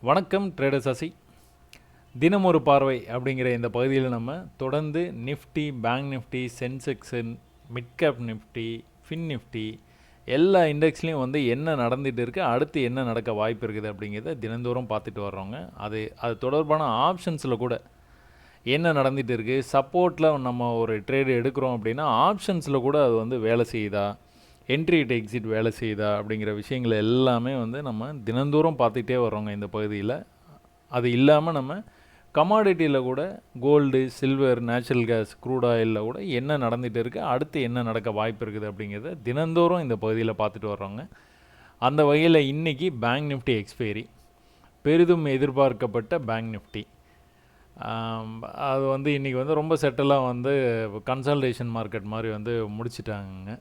வணக்கம் ட்ரேடர் சசி. தினம் ஒரு பார்வை அப்படிங்கிற இந்த பகுதியில் நம்ம தொடர்ந்து Nifty, bank Nifty, Sensex, mid cap Nifty, fin Nifty எல்லா இண்டெக்ஸ்லேயும் வந்து என்ன நடந்துகிட்டு இருக்குது, அடுத்து என்ன நடக்க வாய்ப்பு இருக்குது அப்படிங்கிறத தினந்தோறும் பார்த்துட்டு வர்றோங்க. அது தொடர்பான ஆப்ஷன்ஸில் கூட என்ன நடந்துகிட்டு இருக்குது, சப்போர்ட்டில் நம்ம ஒரு ட்ரேடு எடுக்கிறோம் அப்படின்னா ஆப்ஷன்ஸில் கூட அது வந்து வேலை செய்யுதா, என்ட்ரி டு எக்ஸிட் வேலை செய்யுதா அப்படிங்கிற விஷயங்கள் எல்லாமே வந்து நம்ம தினந்தோறும் பார்த்துக்கிட்டே வரோங்க இந்த பகுதியில். அது இல்லாமல் நம்ம கமாடிட்டியில் கூட gold, silver, natural gas, crude ஆயிலில் கூட என்ன நடந்துகிட்டு இருக்குது, அடுத்து என்ன நடக்க வாய்ப்பு இருக்குது அப்படிங்கிறத தினந்தோறும் இந்த பகுதியில் பார்த்துட்டு வர்றோங்க. அந்த வகையில் இன்றைக்கி பேங்க் நிஃப்டி எக்ஸ்பைரி, பெரிதும் எதிர்பார்க்கப்பட்ட பேங்க் நிஃப்டி அது வந்து இன்றைக்கி வந்து ரொம்ப செட்டலாக வந்து கன்சல்டேஷன் மார்க்கெட் மாதிரி வந்து முடிச்சிட்டாங்க.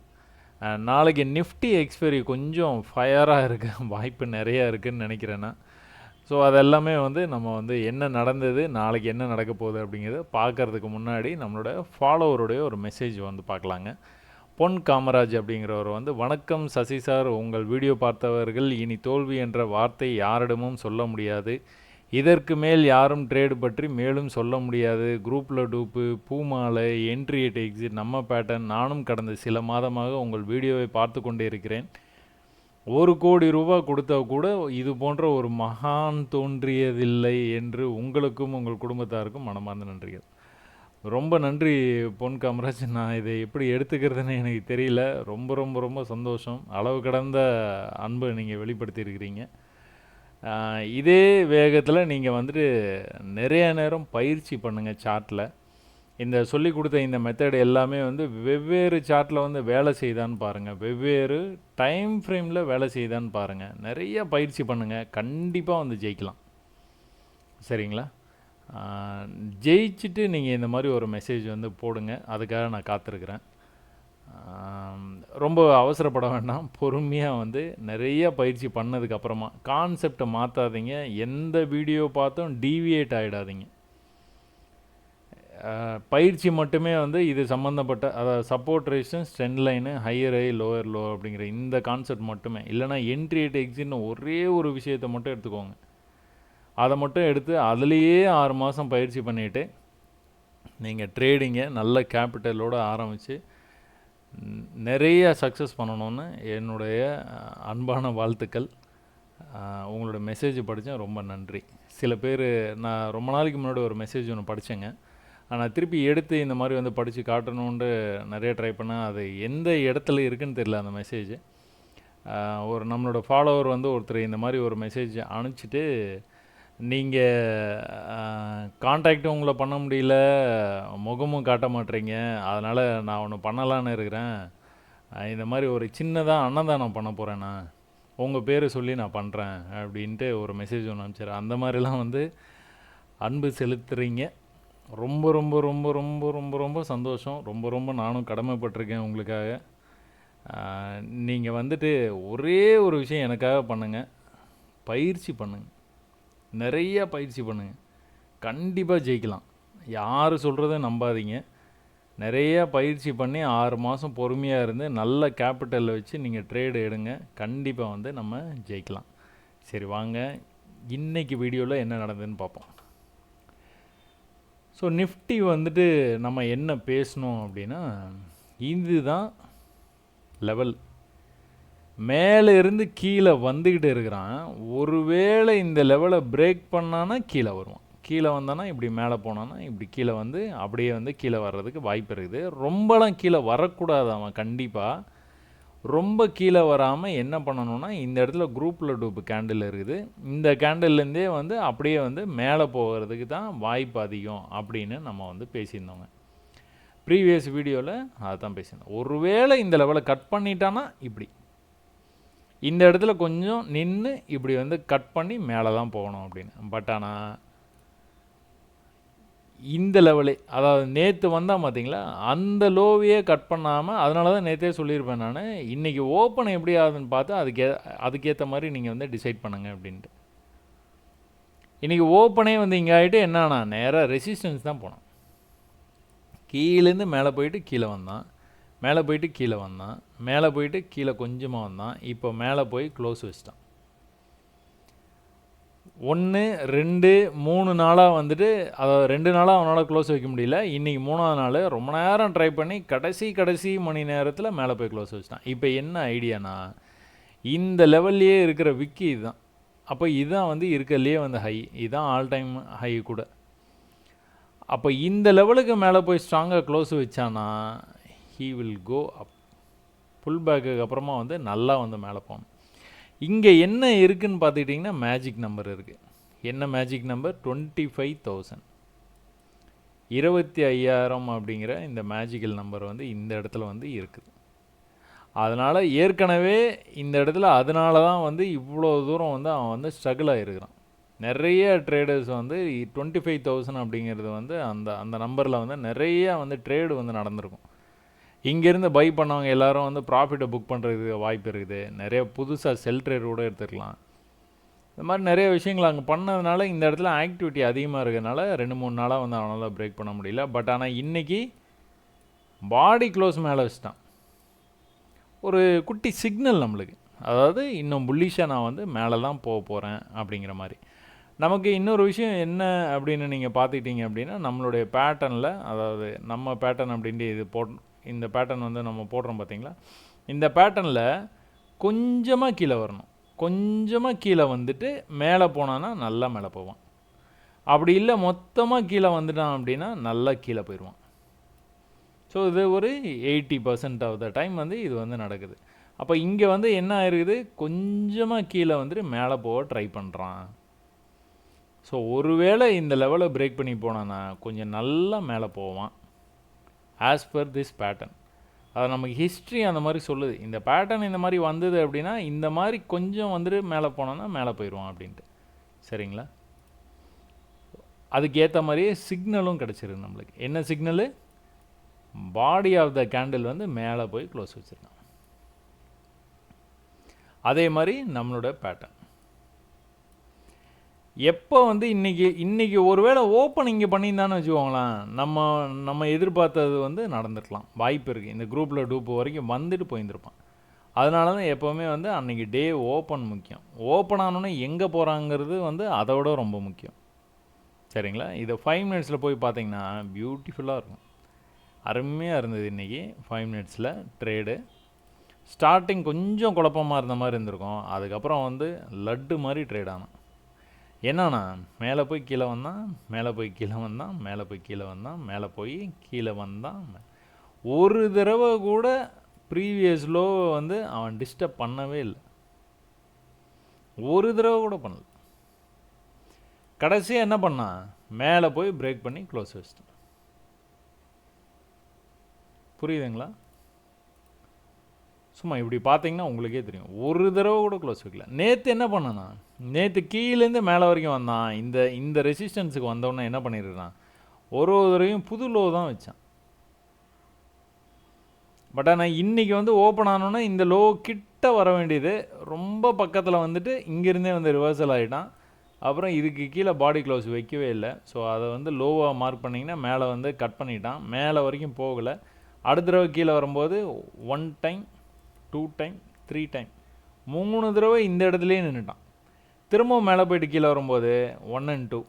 நாளைக்கு நிஃப்டி எக்ஸ்பைரி கொஞ்சம் ஃபயராக இருக்க வாய்ப்பு நிறையா இருக்குதுன்னு நினைக்கிறேன்னா. ஸோ அதெல்லாமே வந்து நம்ம வந்து என்ன நடந்தது, நாளைக்கு என்ன நடக்க போகுது அப்படிங்கிறத பார்க்குறதுக்கு முன்னாடி நம்மளோட ஃபாலோவருடைய ஒரு மெசேஜ் வந்து பார்க்கலாங்க. பொன் காமராஜ் அப்படிங்கிறவர் வந்து, வணக்கம் சசி சார், உங்கள் வீடியோ பார்த்தவர்கள் இனி தோல்வி என்ற வார்த்தை யாரிடமும் சொல்ல முடியாது. இதற்கு மேல் யாரும் ட்ரேடு பற்றி மேலும் சொல்ல முடியாது. குரூப்பில் டூப்பு, பூமாலை, என்ட்ரி அட் எக்ஸிட், நம்ம பேட்டர்ன். நானும் கடந்த சில மாதமாக உங்கள் வீடியோவை பார்த்து கொண்டே இருக்கிறேன். 1 கோடி ரூபாய் கொடுத்தா கூட இது போன்ற ஒரு மகான் தோன்றியதில்லை என்று உங்களுக்கும் உங்கள் குடும்பத்தாருக்கும் மனமார்ந்த நன்றிகள். ரொம்ப நன்றி பொன் காமராஜ். நான் இதை எப்படி எடுத்துக்கிறதுன்னு எனக்கு தெரியல. ரொம்ப ரொம்ப ரொம்ப சந்தோஷம். அளவு கடந்த அன்பை நீங்கள் வெளிப்படுத்தியிருக்கிறீங்க. இதே வேகத்தில் நீங்கள் வந்துட்டு நிறைய நேரம் பயிற்சி பண்ணுங்கள் சார்ட்டில். இந்த சொல்லி கொடுத்த இந்த மெத்தட் எல்லாமே வந்து வெவ்வேறு சார்ட்டில் வந்து வேலை செய்தான்னு பாருங்கள், வெவ்வேறு டைம் ஃப்ரேமில் வேலை செய்தான்னு பாருங்கள். நிறைய பயிற்சி பண்ணுங்கள், கண்டிப்பாக வந்து ஜெயிக்கலாம். சரிங்களா? ஜெயிச்சுட்டு நீங்கள் இந்த மாதிரி ஒரு மெசேஜ் வந்து போடுங்க. அதுக்காக நான் காத்திருக்கிறேன். ரொம்ப அவசரப்பட வேண்டாம். பொறுமையாக வந்து நிறைய பயிற்சி பண்ணதுக்கப்புறமா கான்செப்டை மாற்றாதீங்க. எந்த வீடியோ பார்த்தும் டீவியேட் ஆகிடாதீங்க. பயிற்சி மட்டுமே வந்து இது சம்மந்தப்பட்ட, அதாவது support resistance, trend line, higher high, lower low அப்படிங்கிற இந்த கான்செப்ட் மட்டுமே. இல்லைனா என்ட்ரி அட் எக்ஸிட்னு ஒரே ஒரு விஷயத்தை மட்டும் எடுத்துக்கோங்க. அதை மட்டும் எடுத்து அதுலேயே 6 மாதம் பயிற்சி பண்ணிவிட்டு நீங்கள் ட்ரேடிங்கை நல்ல கேபிட்டலோடு ஆரம்பித்து நிறைய சக்ஸஸ் பண்ணணும்னு என்னுடைய அன்பான வாழ்த்துக்கள். உங்களோட மெசேஜ் படித்தேன், ரொம்ப நன்றி. சில பேர், நான் ரொம்ப நாளைக்கு முன்னாடி ஒரு மெசேஜ் ஒன்று படித்தேங்க. ஆனால் திருப்பி எடுத்து இந்த மாதிரி வந்து படித்து காட்டணுன்ட்டு நிறைய ட்ரை பண்ணேன். அது எந்த இடத்துல இருக்குதுன்னு தெரியல அந்த மெசேஜ். ஒரு நம்மளோட ஃபாலோவர் வந்து ஒருத்தர் இந்த மாதிரி ஒரு மெசேஜ் அனுப்பிச்சிட்டு, நீங்கள் காண்டாக்டும் உங்களை பண்ண முடியல, முகமும் காட்ட மாட்டேறீங்க, அதனால் நான் ஒன்று பண்ணலான்னு இருக்கிறேன். இந்த மாதிரி ஒரு சின்னதாக அன்னதானம் பண்ண போகிறேண்ணா, உங்கள் பேரை சொல்லி நான் பண்ணுறேன் அப்படின்ட்டு ஒரு மெசேஜ் ஒன்று அனுப்பிச்சார். அந்த மாதிரிலாம் வந்து அன்பு செலுத்துகிறீங்க. ரொம்ப ரொம்ப ரொம்ப ரொம்ப ரொம்ப ரொம்ப சந்தோஷம். ரொம்ப ரொம்ப நானும் கடமைப்பட்டிருக்கேன் உங்களுக்காக. நீங்கள் வந்துட்டு ஒரே ஒரு விஷயம் எனக்காக பண்ணுங்கள், பயிற்சி பண்ணுங்கள், நிறைய பயிற்சி பண்ணுங்கள். கண்டிப்பாக ஜெயிக்கலாம். யார் சொல்கிறத நம்பாதீங்க. நிறைய பயிற்சி பண்ணி 6 மாதம் பொறுமையாக இருந்து நல்ல கேபிட்டலில் வச்சு நீங்கள் ட்ரேடு எடுங்க. கண்டிப்பாக வந்து நம்ம ஜெயிக்கலாம். சரி, வாங்க இன்றைக்கி வீடியோவில் என்ன நடந்ததுன்னு பார்ப்போம். ஸோ நிஃப்டி வந்துட்டு நம்ம என்ன பேசணும் அப்படின்னா, இதுதான் லெவல். மேலே இருந்து கீழே வந்துக்கிட்டு இருக்கிறான். ஒருவேளை இந்த லெவலை பிரேக் பண்ணான்னா கீழே வருவான். கீழே வந்தானா இப்படி மேலே போனான்னா இப்படி கீழே வந்து அப்படியே வந்து கீழே வர்றதுக்கு வாய்ப்பு இருக்குது. ரொம்பலாம் கீழே வரக்கூடாது அவன். கண்டிப்பாக ரொம்ப கீழே வராமல் என்ன பண்ணணும்னா, இந்த இடத்துல குரூப்பில் டூப்பு கேண்டில் இருக்குது. இந்த கேண்டில்லேருந்தே வந்து அப்படியே வந்து மேலே போகிறதுக்கு தான் வாய்ப்பு அதிகம் அப்படின்னு நம்ம வந்து பேசியிருந்தோங்க. ப்ரீவியஸ் வீடியோவில் அதை தான் பேசியிருந்தோம். ஒருவேளை இந்த லெவலை கட் பண்ணிட்டான்னா இப்படி இந்த இடத்துல கொஞ்சம் நின்று இப்படி வந்து கட் பண்ணி மேலே தான் போகணும் அப்படின்னு. பட் ஆனால் இந்த லெவலே, அதாவது நேற்று வந்தால் பார்த்தீங்களா, அந்த லோவையே கட் பண்ணாமல், அதனால தான் நேற்றே சொல்லியிருப்பேன் நான், இன்றைக்கி ஓப்பன் எப்படி ஆகுதுன்னு பார்த்து அதுக்கேற்ற மாதிரி நீங்கள் வந்து டிசைட் பண்ணுங்கள் அப்படின்ட்டு. இன்றைக்கி ஓப்பனே வந்து இங்கே ஆகிட்டு என்னன்னா, நேராக ரெசிஸ்டன்ஸ் தான் போனான். கீழேருந்து மேலே போயிட்டு கீழே வந்தான், மேலே போயிட்டு கீழே வந்தான், மேலே போயிட்டு கீழே கொஞ்சமாக வந்தான், இப்போ மேலே போய் க்ளோஸ் வச்சிட்டான். 1, 2, 3 நாளாக வந்துட்டு அதாவது 2 நாளாக அவனால் க்ளோஸ் வைக்க முடியல. இன்றைக்கி 3ஆவது நாள் ரொம்ப நேரம் ட்ரை பண்ணி கடைசி மணி நேரத்தில் மேலே போய் க்ளோஸ் வச்சுட்டான். இப்போ என்ன ஐடியானா, இந்த லெவல்லையே இருக்கிற விக்கி இதுதான். அப்போ இதுதான் வந்து இருக்கிறதுலையே வந்து ஹை, இதுதான் ஆல் டைம் ஹை கூட. அப்போ இந்த லெவலுக்கு மேலே போய் ஸ்ட்ராங்காக க்ளோஸ் வச்சானா ஹீ வில் கோ அப். புல் பேக்குக்கு அப்புறமா வந்து நல்லா வந்து மேலே போகணும். இங்கே என்ன இருக்குதுன்னு பார்த்துக்கிட்டிங்கன்னா மேஜிக் நம்பர் இருக்குது. என்ன மேஜிக் நம்பர்? 25,000, 25,000 அப்படிங்கிற இந்த மேஜிக்கல் நம்பர் வந்து இந்த இடத்துல வந்து இருக்குது. அதனால் ஏற்கனவே இந்த இடத்துல அதனால தான் வந்து இவ்வளோ தூரம் வந்து அவன் வந்து ஸ்ட்ரகிள் ஆகிருக்கிறான். நிறைய ட்ரேடர்ஸ் வந்து 25,000 அப்படிங்கிறது வந்து அந்த அந்த நம்பரில் வந்து நிறைய வந்து ட்ரேடு வந்து நடந்திருக்கும். இங்கேருந்து பை பண்ணவங்க எல்லோரும் வந்து ப்ராஃபிட்டை புக் பண்ணுறதுக்கு வாய்ப்பு இருக்குது. நிறைய புதுசாக செல் ட்ரேட் கூட எடுத்துக்கலாம். இந்த மாதிரி நிறைய விஷயங்கள் அங்கே பண்ணதுனால இந்த இடத்துல ஆக்டிவிட்டி அதிகமாக இருக்கிறதுனால 2-3 நாளாக வந்து அவனால் பிரேக் பண்ண முடியல. பட் ஆனால் இன்றைக்கி பாடி க்ளோஸ் மேலே வச்சுட்டான். ஒரு குட்டி சிக்னல் நம்மளுக்கு, அதாவது இன்னும் புல்லிஷாக நான் வந்து மேலே தான் போக போகிறேன் அப்படிங்கிற மாதிரி. நமக்கு இன்னொரு விஷயம் என்ன அப்படின்னு நீங்கள் பார்த்துக்கிட்டீங்க அப்படின்னா, நம்மளுடைய பேட்டர்னில், அதாவது நம்ம பேட்டர்ன் அப்படின்ட்டு இந்த பேட்டர்ன் வந்து நம்ம போடுறோம் பார்த்தீங்களா, இந்த பேட்டர்னில் கொஞ்சமாக கீழே வரணும். கொஞ்சமாக கீழே வந்துட்டு மேலே போனான்னா நல்லா மேலே போவான். அப்படி இல்லை மொத்தமாக கீழே வந்துட்டான் அப்படின்னா நல்லா கீழே போயிடுவான். ஸோ இது ஒரு 80% ஆஃப் த டைம் வந்து இது வந்து நடக்குது. அப்போ இங்கே வந்து என்ன ஆயிருக்குது, கொஞ்சமாக கீழே வந்துட்டு மேலே போக ட்ரை பண்ணுறான். ஸோ ஒருவேளை இந்த லெவலை பிரேக் பண்ணி போனான்னா கொஞ்சம் நல்லா மேலே போவான் ஆஸ் பர் திஸ் பேட்டர்ன். அது நமக்கு ஹிஸ்ட்ரி அந்த மாதிரி சொல்லுது. இந்த பேட்டர்ன் இந்த மாதிரி வந்தது அப்படின்னா இந்த மாதிரி கொஞ்சம் வந்துட்டு மேலே போனோன்னா மேலே போயிடுவான் அப்படின்ட்டு. சரிங்களா? அதுக்கேற்ற மாதிரியே சிக்னலும் கிடச்சிருக்கு நம்மளுக்கு. என்ன signal? Body of the candle வந்து மேலே போய் க்ளோஸ் வச்சுருக்கான். அதே மாதிரி நம்மளோட பேட்டர்ன் எப்போ வந்து இன்றைக்கி ஒருவேளை ஓப்பன் இங்கே பண்ணியிருந்தான்னு வச்சுக்கோங்களேன், நம்ம எதிர்பார்த்தது வந்து நடந்துருக்கலாம், வாய்ப்பு இருக்குது. இந்த குரூப்பில் டூப்பு வரைக்கும் வந்துட்டு போயிருந்துருப்பான். அதனால தான் எப்போவுமே வந்து அன்றைக்கி டே ஓப்பன் முக்கியம். ஓப்பன் ஆனோன்னே எங்கே போகிறாங்கிறது வந்து அதை விட ரொம்ப முக்கியம். சரிங்களா? இதை 5 மினிட்ஸில் போய் பார்த்தீங்கன்னா பியூட்டிஃபுல்லாக இருக்கும். அருமையாக இருந்தது இன்றைக்கி 5 மினிட்ஸில் ட்ரேடு. ஸ்டார்டிங் கொஞ்சம் குழப்பமாக இருந்த மாதிரி இருந்திருக்கும். அதுக்கப்புறம் வந்து லட்டு மாதிரி ட்ரேட் ஆனான். என்னன்னா மேலே போய் கீழே வந்தான், மேலே போய் கீழே வந்தான், மேலே போய் கீழே வந்தான், மேலே போய் கீழே வந்தான். ஒரு தடவை கூட ப்ரீவியஸ் லோ வந்து அவன் டிஸ்டர்ப் பண்ணவே இல்லை. ஒரு தடவை கூட பண்ணல. கடைசியாக என்ன பண்ணான், மேலே போய் பிரேக் பண்ணி க்ளோஸ் வச்சிட்டான். புரியுதுங்களா? சும்மா இப்படி பார்த்தீங்கன்னா உங்களுக்கே தெரியும். ஒரு தடவை கூட க்ளோஸ் வைக்கல. நேற்று என்ன பண்ணனா, நேற்று கீழேருந்து மேலே வரைக்கும் வந்தான். இந்த ரெசிஸ்டன்ஸுக்கு வந்தோடனே என்ன பண்ணியிருக்கான், ஒரு தடவையும் புது லோ தான் வச்சான். பட் ஆனால் இன்றைக்கி வந்து ஓப்பன் ஆனோன்னா இந்த லோ கிட்ட வர வேண்டியது ரொம்ப பக்கத்தில் வந்துட்டு இங்கேருந்தே வந்து ரிவர்சல் ஆகிட்டான். அப்புறம் இதுக்கு கீழே பாடி க்ளோஸ் வைக்கவே இல்லை. ஸோ அதை வந்து லோவாக மார்க் பண்ணிங்கன்னா மேலே வந்து கட் பண்ணிட்டான். மேலே வரைக்கும் போகலை. அடுத்த தடவை கீழே வரும்போது 1 டைம் 2 டைம் 3 டைம் 3 தடவை இந்த இடத்துலையே நின்றுட்டான். திரும்பவும் மேலே போயிட்டு கீழே வரும்போது 1 and 2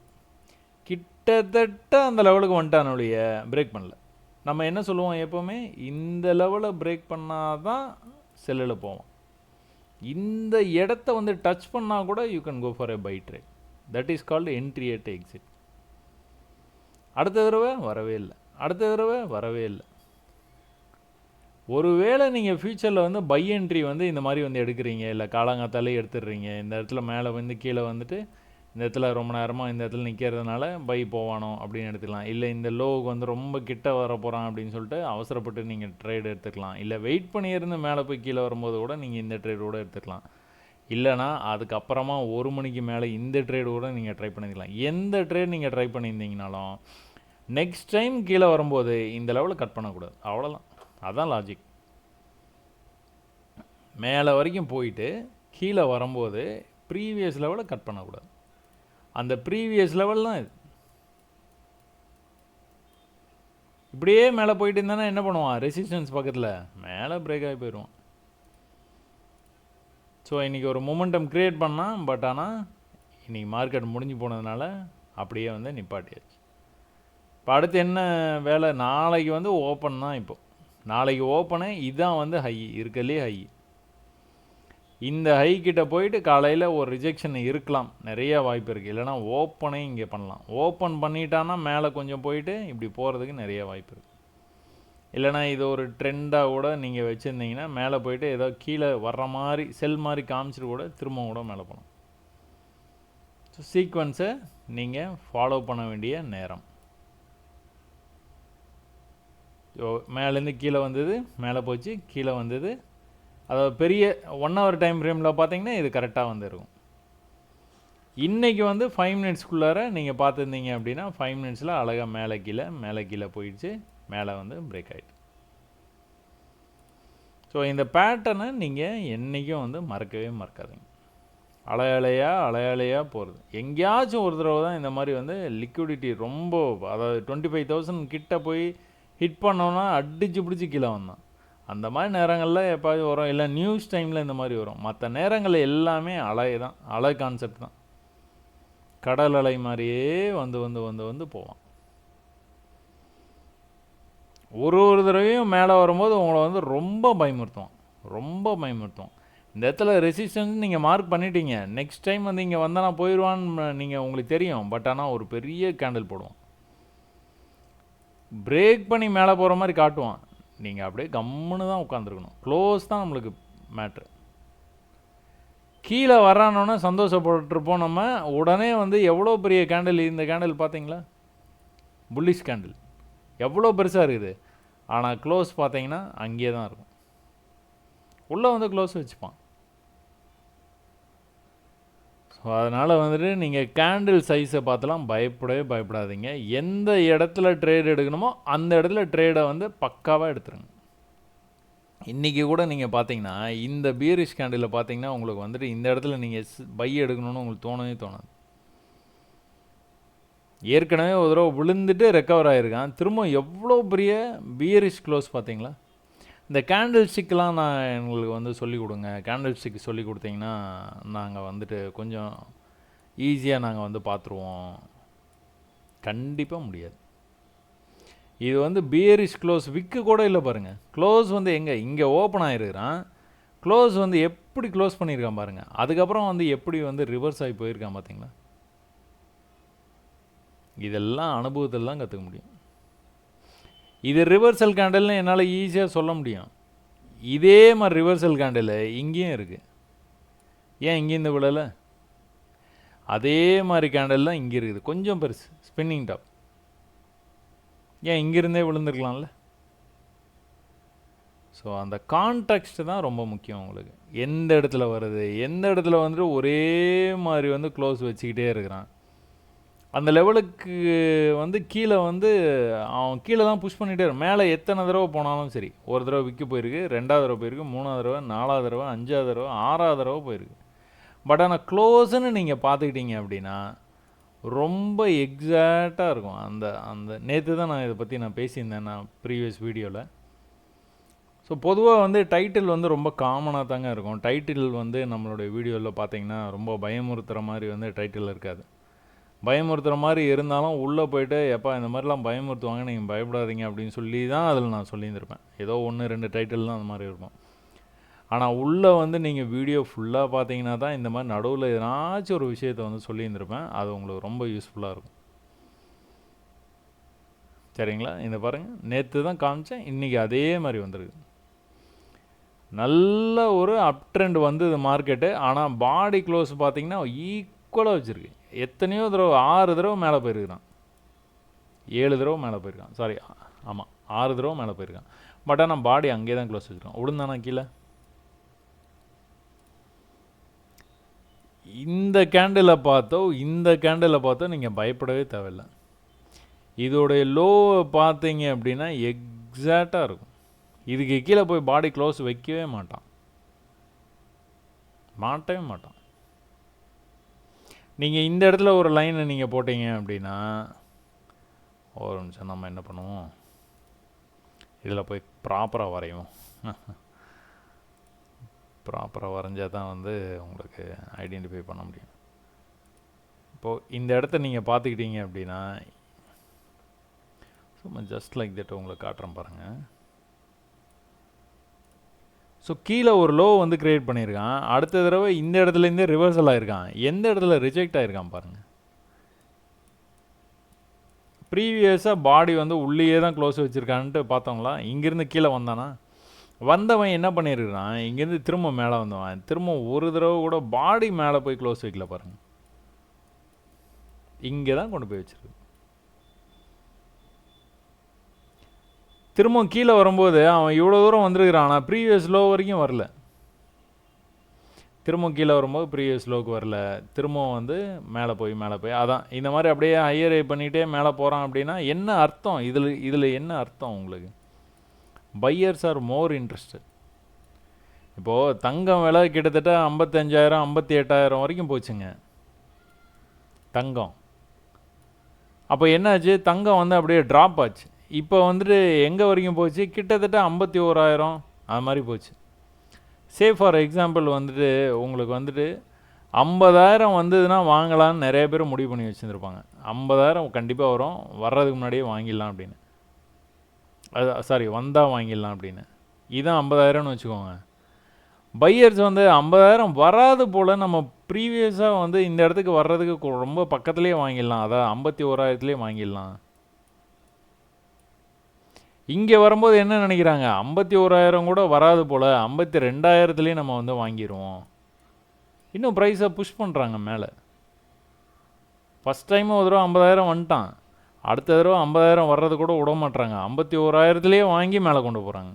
கிட்டத்தட்ட அந்த லெவலுக்கு வந்துட்டான் ஒழிய பிரேக் பண்ணல. நம்ம என்ன சொல்லுவோம் எப்போவுமே, இந்த லெவலை பிரேக் பண்ணால் தான் செல்லில் போவோம். இந்த இடத்த வந்து டச் பண்ணால் கூட you can go for a buy trade. That is called entry at exit. அடுத்த தடவை வரவே இல்லை, அடுத்த தடவை வரவே இல்லை. ஒருவேளை நீங்கள் ஃப்யூச்சரில் வந்து பை என்ட்ரி வந்து இந்த மாதிரி வந்து எடுக்கிறீங்க, இல்லை காலங்காத்தாலே எடுத்துடுறீங்க, இந்த இடத்துல மேலே வந்து கீழே வந்துட்டு இந்த இடத்துல ரொம்ப நேரமாக இந்த இடத்துல நிற்கிறதுனால பை போவானோ அப்படின்னு எடுத்துக்கலாம். இல்லை இந்த லோவுக்கு வந்து ரொம்ப கிட்ட வர போகிறான் அப்படின்னு சொல்லிட்டு அவசரப்பட்டு நீங்கள் ட்ரேட் எடுத்துக்கலாம். இல்லை வெயிட் பண்ணியிருந்து மேலே போய் கீழே வரும்போது கூட நீங்கள் இந்த ட்ரேட் கூட எடுத்துக்கலாம். இல்லைனா அதுக்கப்புறமா 1 மணிக்கு மேலே இந்த ட்ரேடு கூட நீங்கள் ட்ரை பண்ணிக்கலாம். எந்த ட்ரேட் நீங்கள் ட்ரை பண்ணியிருந்தீங்கனாலும் நெக்ஸ்ட் டைம் கீழே வரும்போது இந்த லெவலில் கட் பண்ணக்கூடாது. அவ்வளோதான், அதுதான் லாஜிக். மேலே வரைக்கும் போயிட்டு கீழே வரும்போது ப்ரீவியஸ் லெவலை கட் பண்ணக்கூடாது. அந்த ப்ரீவியஸ் லெவல் தான் இது. இப்படியே மேலே போயிட்டு இருந்தானா என்ன பண்ணுவான், ரெசிஸ்டன்ஸ் பக்கத்தில் மேலே பிரேக் ஆகி போயிடுவான். ஸோ இன்றைக்கி ஒரு மொமெண்டம் க்ரியேட் பண்ணான். பட் ஆனால் இன்றைக்கி மார்க்கெட் முடிஞ்சு போனதுனால அப்படியே வந்து நிப்பாட்டியாச்சு. இப்போ அடுத்து என்ன வேலை? நாளைக்கு வந்து ஓப்பன் தான். இப்போ நாளைக்கு ஓப்பனு இதுதான் வந்து ஹை இருக்கலே ஹை. இந்த ஹை கிட்ட போயிட்டு காலையில் ஒரு ரிஜெக்ஷன் இருக்கலாம், நிறைய வாய்ப்பு இருக்குது. இல்லைனா ஓப்பனே இங்கே பண்ணலாம். ஓப்பன் பண்ணிட்டான்னா மேலே கொஞ்சம் போயிட்டு இப்படி போகிறதுக்கு நிறைய வாய்ப்பு இருக்குது. இல்லைனா இது ஒரு ட்ரெண்டாக கூட நீங்கள் வச்சுருந்தீங்கன்னா மேலே போயிட்டு ஏதோ கீழே வர்ற மாதிரி செல் மாதிரி காமிச்சிட்டு கூட திரும்ப கூட மேலே போகலாம். ஸோ சீக்வன்ஸை நீங்கள் ஃபாலோ பண்ண வேண்டிய நேரம். ஸோ மேலேருந்து கீழே வந்தது, மேலே போச்சு, கீழே வந்தது. அதாவது பெரிய 1 hour டைம் ஃப்ரேமில் பார்த்தீங்கன்னா இது கரெக்டாக வந்துருக்கும். இன்றைக்கி வந்து 5 மினிட்ஸ்க்குள்ளார நீங்கள் பார்த்துருந்தீங்க அப்படின்னா 5 மினிட்ஸில் அழகாக மேலே கீழே போயிடுச்சு, மேலே வந்து பிரேக் ஆகிட்டு. ஸோ இந்த பேட்டர்னை நீங்கள் என்றைக்கும் வந்து மறக்கவே மறக்காதீங்க. அலையலையாக போகிறது. எங்கேயாச்சும் ஒரு தடவை தான் இந்த மாதிரி வந்து லிக்விடிட்டி ரொம்ப, அதாவது 25,000 கிட்ட போய் ஹிட் பண்ணோன்னா அடிச்சு பிடிச்சி கீழே வந்தான். அந்த மாதிரி நேரங்களில் எப்பாவது வரும், இல்லை நியூஸ் டைமில் இந்த மாதிரி வரும். மற்ற நேரங்களில் எல்லாமே அலை கான்செப்ட் தான். கடல் அலை மாதிரியே வந்து வந்து வந்து வந்து போவான். ஒரு தடவையும் மேலே வரும்போது உங்களை வந்து ரொம்ப பயமுறுத்துவான். இந்த இடத்துல ரெசிஸ்டன்ஸ் நீங்கள் மார்க் பண்ணிட்டீங்க, நெக்ஸ்ட் டைம் வந்து இங்கே வந்தால் நான் போயிடுவான்னு நீங்கள் உங்களுக்கு தெரியும். பட் ஆனால் ஒரு பெரிய கேண்டில் போடுவான், பிரேக் பண்ணி மேலே போகிற மாதிரி காட்டுவான். நீங்கள் அப்படியே கம்முன்னு தான் உட்காந்துருக்கணும். க்ளோஸ் தான் நம்மளுக்கு மேட்ரு. கீழே வரானோன்னா சந்தோஷப்பட்டுருப்போம் நம்ம. உடனே வந்து எவ்வளோ பெரிய கேண்டில், இந்த கேண்டில் பார்த்தீங்களா, புல்லிஷ் கேண்டில் எவ்வளோ பெருசாக இருக்குது. ஆனால் க்ளோஸ் பார்த்தீங்கன்னா அங்கேயே தான் இருக்கும். உள்ளே வந்து க்ளோஸ் வச்சுப்பான். ஸோ அதனால் வந்துட்டு நீங்கள் கேண்டில் சைஸை பார்த்துலாம் பயப்படாதீங்க. எந்த இடத்துல ட்ரேட் எடுக்கணுமோ அந்த இடத்துல ட்ரேடை வந்து பக்காவாக எடுத்துருங்க. இன்றைக்கி கூட நீங்கள் பார்த்தீங்கன்னா இந்த பியரிஷ் கேண்டில் பார்த்தீங்கன்னா உங்களுக்கு வந்துட்டு இந்த இடத்துல நீங்கள் பை எடுக்கணும்னு உங்களுக்கு தோணாது. ஏற்கனவே ஒரு தடவை விழுந்துட்டு ரெக்கவர் ஆகிருக்கான். திரும்ப எவ்வளோ பெரிய பியரிஷ் க்ளோஸ் பார்த்தீங்களா. இந்த கேண்டில் ஸ்டிக்லாம் நான் எங்களுக்கு வந்து சொல்லிக் கொடுங்க. கேண்டில் ஸ்டிக் சொல்லி கொடுத்தீங்கன்னா நாங்கள் வந்துட்டு கொஞ்சம் ஈஸியாக நாங்கள் வந்து பார்த்துருவோம். கண்டிப்பாக முடியாது. இது வந்து பியரிஷ் க்ளோஸ் விக்கு கூட இல்லை பாருங்கள். க்ளோஸ் வந்து இங்கே ஓப்பன் ஆகிருக்கிறான். க்ளோஸ் வந்து எப்படி க்ளோஸ் பண்ணியிருக்கான் பாருங்கள். அதுக்கப்புறம் வந்து எப்படி வந்து ரிவர்ஸ் ஆகி போயிருக்கான் பார்த்தீங்களா. இதெல்லாம் அனுபவத்தில் தான் கற்றுக்க முடியும். இது ரிவர்சல் கேண்டில்னு என்னால் ஈஸியாக சொல்ல முடியும். இதே மாதிரி ரிவர்சல் கேண்டில் இங்கேயும் இருக்குது. ஏன் இங்கே இந்த விழலை? அதே மாதிரி கேண்டில் தான் இங்கே இருக்குது, கொஞ்சம் பெருசு, ஸ்பின்னிங் டாப். ஏன் இங்கிருந்தே விழுந்துருக்கலாம்ல. ஸோ அந்த கான்டெக்ஸ்ட் தான் ரொம்ப முக்கியம் உங்களுக்கு. எந்த இடத்துல வருது, எந்த இடத்துல வந்துட்டு ஒரே மாதிரி வந்து க்ளோஸ் வச்சுக்கிட்டே இருக்கிறான். அந்த லெவலுக்கு வந்து கீழே வந்து அவன் கீழே தான் புஷ் பண்ணிகிட்டே இருக்கும். மேலே எத்தனை தடவை போனாலும் சரி, ஒரு தடவை விற்க போயிருக்கு, 2வது தடவை போயிருக்கு, 3வது தடவை, 4வது தடவை, 5வது தடவை, 6வது தடவை போயிருக்கு. பட் ஆனால் க்ளோஸ்ன்னு நீங்கள் பார்த்துக்கிட்டீங்க அப்படின்னா ரொம்ப எக்ஸாக்டாக இருக்கும். அந்த நேற்று தான் நான் இதை பற்றி பேசியிருந்தேன் நான் ப்ரீவியஸ் வீடியோவில். ஸோ பொதுவாக வந்து டைட்டில் வந்து ரொம்ப காமனாக தாங்க இருக்கும். டைட்டில் வந்து நம்மளுடைய வீடியோவில் பார்த்தீங்கன்னா ரொம்ப பயமுறுத்துகிற மாதிரி வந்து டைட்டில் இருக்காது. பயமுறுத்துகிற மாதிரி இருந்தாலும் உள்ளே போய்ட்டு எப்பா இந்த மாதிரிலாம் பயமுறுத்துவாங்க, நீங்கள் பயப்படாதீங்க அப்படின்னு சொல்லி தான் அதில் நான் சொல்லியிருந்திருப்பேன். ஏதோ 1-2 டைட்டில் தான் அந்த மாதிரி இருக்கும். ஆனால் உள்ளே வந்து நீங்கள் வீடியோ ஃபுல்லாக பார்த்தீங்கன்னா தான் இந்த மாதிரி நடுவில் ஏதாச்சும் ஒரு விஷயத்தை வந்து சொல்லியிருந்திருப்பேன். அது உங்களுக்கு ரொம்ப யூஸ்ஃபுல்லாக இருக்கும். சரிங்களா. இந்த பாருங்கள், நேற்று தான் காமிச்சேன், இன்றைக்கி அதே மாதிரி வந்துருக்கு. நல்ல ஒரு அப் ட்ரெண்ட் வந்தது மார்க்கெட்டு. ஆனால் பாடி க்ளோஸ் பார்த்தீங்கன்னா ஈக்குவலாக வச்சுருக்கு. எத்தனையோ தடவை 6 தடவை மேலே போயிருக்கான், 7 தடவை மேலே போயிருக்கான், சாரி ஆமாம் 6 தடவை மேலே போயிருக்கான். பட் ஆனால் பாடி அங்கே தான் க்ளோஸ் வச்சுருக்கான். விழுந்தானா கீழே. இந்த கேண்டிலை பார்த்தோ நீங்கள் பயப்படவே தேவையில்லை. இதோடைய லோ பார்த்தீங்க அப்படின்னா எக்ஸாக்டாக இருக்கும். இதுக்கு கீழே போய் பாடி க்ளோஸ் வைக்கவே மாட்டான். நீங்கள் இந்த இடத்துல ஒரு லைனை நீங்கள் போட்டீங்க அப்படின்னா, ஒரு நிமிஷம் நம்ம என்ன பண்ணுவோம், இதில் போய் ப்ராப்பராக வரைவோம். ப்ராப்பராக வரைஞ்சால் தான் வந்து உங்களுக்கு ஐடென்டிஃபை பண்ண முடியும். இப்போது இந்த இடத்த நீங்கள் பார்த்துக்கிட்டீங்க அப்படின்னா சும்மா ஜஸ்ட் லைக் தட் உங்களுக்கு காட்டுறேன் பாருங்கள். ஸோ கீழே ஒரு லோ வந்து க்ரியேட் பண்ணியிருக்கான். அடுத்த தடவை இந்த இடத்துலேருந்தே ரிவர்சல் ஆகிருக்கான். எந்த இடத்துல ரிஜெக்ட் ஆகிருக்கான் பாருங்கள். ப்ரீவியஸாக பாடி வந்து உள்ளேயே தான் க்ளோஸ் வச்சுருக்கான்ட்டு பார்த்தவங்களா? இங்கேருந்து கீழே வந்தானா? வந்தவன் என்ன பண்ணியிருக்கிறான், இங்கேருந்து திரும்ப மேலே வந்தவன் திரும்ப ஒரு தடவை கூட பாடி மேலே போய் க்ளோஸ் வைக்கல பாருங்கள். இங்கே தான் கொண்டு போய் வச்சிருக்கு. திரும்ப கீழே வரும்போது அவன் இவ்வளோ தூரம் வந்திருக்கிறான், ஆனால் ப்ரீவியஸ் லோ வரைக்கும் வரல. திரும்ப கீழே வரும்போது ப்ரீவியஸ் லோக்கு வரல, திரும்பவும் வந்து மேலே போய் அதான் இந்த மாதிரி அப்படியே ஹையர் பண்ணிகிட்டே மேலே போகிறான். அப்படின்னா என்ன அர்த்தம் இதில் என்ன அர்த்தம் உங்களுக்கு? Buyers are more interested. இப்போது தங்கம் விலை கிட்டத்தட்ட 55,000 58,000 வரைக்கும் போச்சுங்க தங்கம். அப்போ என்னாச்சு, தங்கம் வந்து அப்படியே ட்ராப் ஆச்சு. இப்போ வந்துட்டு எங்கே வரைக்கும் போச்சு, கிட்டத்தட்ட 51,000 அது மாதிரி போச்சு. சே ஃபார் எக்ஸாம்பிள் வந்துட்டு உங்களுக்கு வந்துட்டு 50,000 வந்ததுன்னா வாங்கலான்னு நிறைய பேர் முடிவு பண்ணி வச்சுருந்துருப்பாங்க. 50,000 கண்டிப்பாக வரும், வர்றதுக்கு முன்னாடியே வாங்கிடலாம் அப்படின்னு. அது வந்தால் வாங்கிடலாம் அப்படின்னு. இதுதான் 50,000ன்னு வச்சுக்கோங்க. பையர்ஸ் வந்து 50,000 வராது போல் நம்ம ப்ரீவியஸாக வந்து இந்த இடத்துக்கு வர்றதுக்கு ரொம்ப பக்கத்துலேயே வாங்கிடலாம், அதான் 51,000த்துலேயே வாங்கிடலாம். இங்கே வரும்போது என்ன நினைக்கிறாங்க, 51,000 கூட வராது போல் 52,000த்துலேயே நம்ம வந்து வாங்கிடுவோம். இன்னும் ப்ரைஸை புஷ் பண்ணுறாங்க மேலே. ஃபஸ்ட் டைம் ஒரு தடவை 50,000 வந்துட்டான், அடுத்த தடவை 50,000 வர்றது கூட விட மாட்டுறாங்க. 51,000த்துலேயே வாங்கி மேலே கொண்டு போகிறாங்க.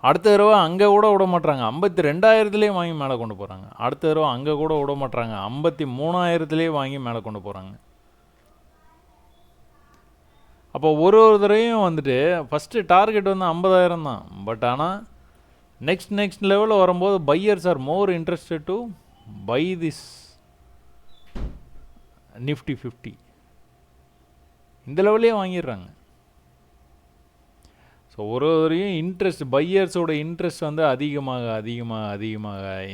அடுத்த தடவை அங்கே கூட விட மாட்டுறாங்க, 52,000த்துலேயே வாங்கி மேலே கொண்டு போகிறாங்க. அடுத்த தடவை அங்கே கூட விட மாட்டுறாங்க, 53,000த்துலேயே வாங்கி மேலே கொண்டு போகிறாங்க. அப்போ ஒரு தடவையும் வந்துட்டு ஃபஸ்ட்டு டார்கெட் வந்து 50,000 தான். பட் ஆனால் நெக்ஸ்ட் லெவலில் வரும்போது buyers are more interested to buy this Nifty 50. இந்த லெவல்லே வாங்கிடுறாங்க. ஸோ ஒருவரையும் இன்ட்ரெஸ்ட், பையர்ஸோட இன்ட்ரெஸ்ட் வந்து அதிகமாக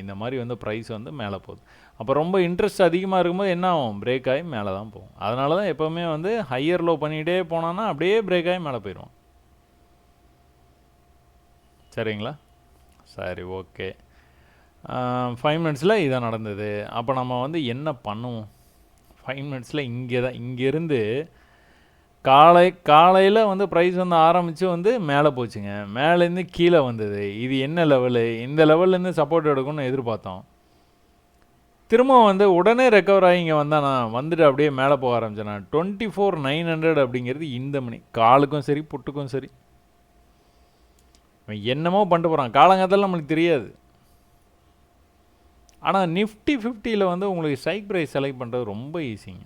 இந்த மாதிரி வந்து ப்ரைஸ் வந்து மேலே போகுது. அப்போ ரொம்ப இன்ட்ரெஸ்ட் அதிகமாக இருக்கும்போது என்ன ஆகும், பிரேக் ஆகி மேலே தான் போகும். அதனால தான் எப்போவுமே வந்து ஹையர் லோ பண்ணிகிட்டே போனான்னா அப்படியே பிரேக் ஆகி மேலே போயிடுவோம். சரிங்களா? சரி, ஓகே. 5 மினிட்ஸில் இதான் நடந்தது. அப்போ நம்ம வந்து என்ன பண்ணுவோம்? 5 மினிட்ஸில் இங்கேருந்து காலையில் வந்து ப்ரைஸ் வந்து ஆரம்பித்து வந்து மேலே போச்சுங்க. மேலேருந்து கீழே வந்தது. இது என்ன லெவலு, இந்த லெவல்லேருந்து சப்போர்ட் எடுக்கும்னு எதிர்பார்த்தோம். திரும்ப வந்து உடனே ரெக்கவர் ஆகி இங்கே வந்தானா, வந்துட்டு அப்படியே மேலே போக ஆரம்பிச்சேனா. 24,900 அப்படிங்கிறது இந்த மணி காலுக்கும் சரி புட்டுக்கும் சரி என்னமோ பண்ணிட்டு போகிறான். காலங்காலத்தில் நம்மளுக்கு தெரியாது. ஆனால் நிஃப்டி 50ல் வந்து உங்களுக்கு ஸ்ட்ரைக் ப்ரைஸ் செலக்ட் பண்ணுறது ரொம்ப ஈஸிங்க.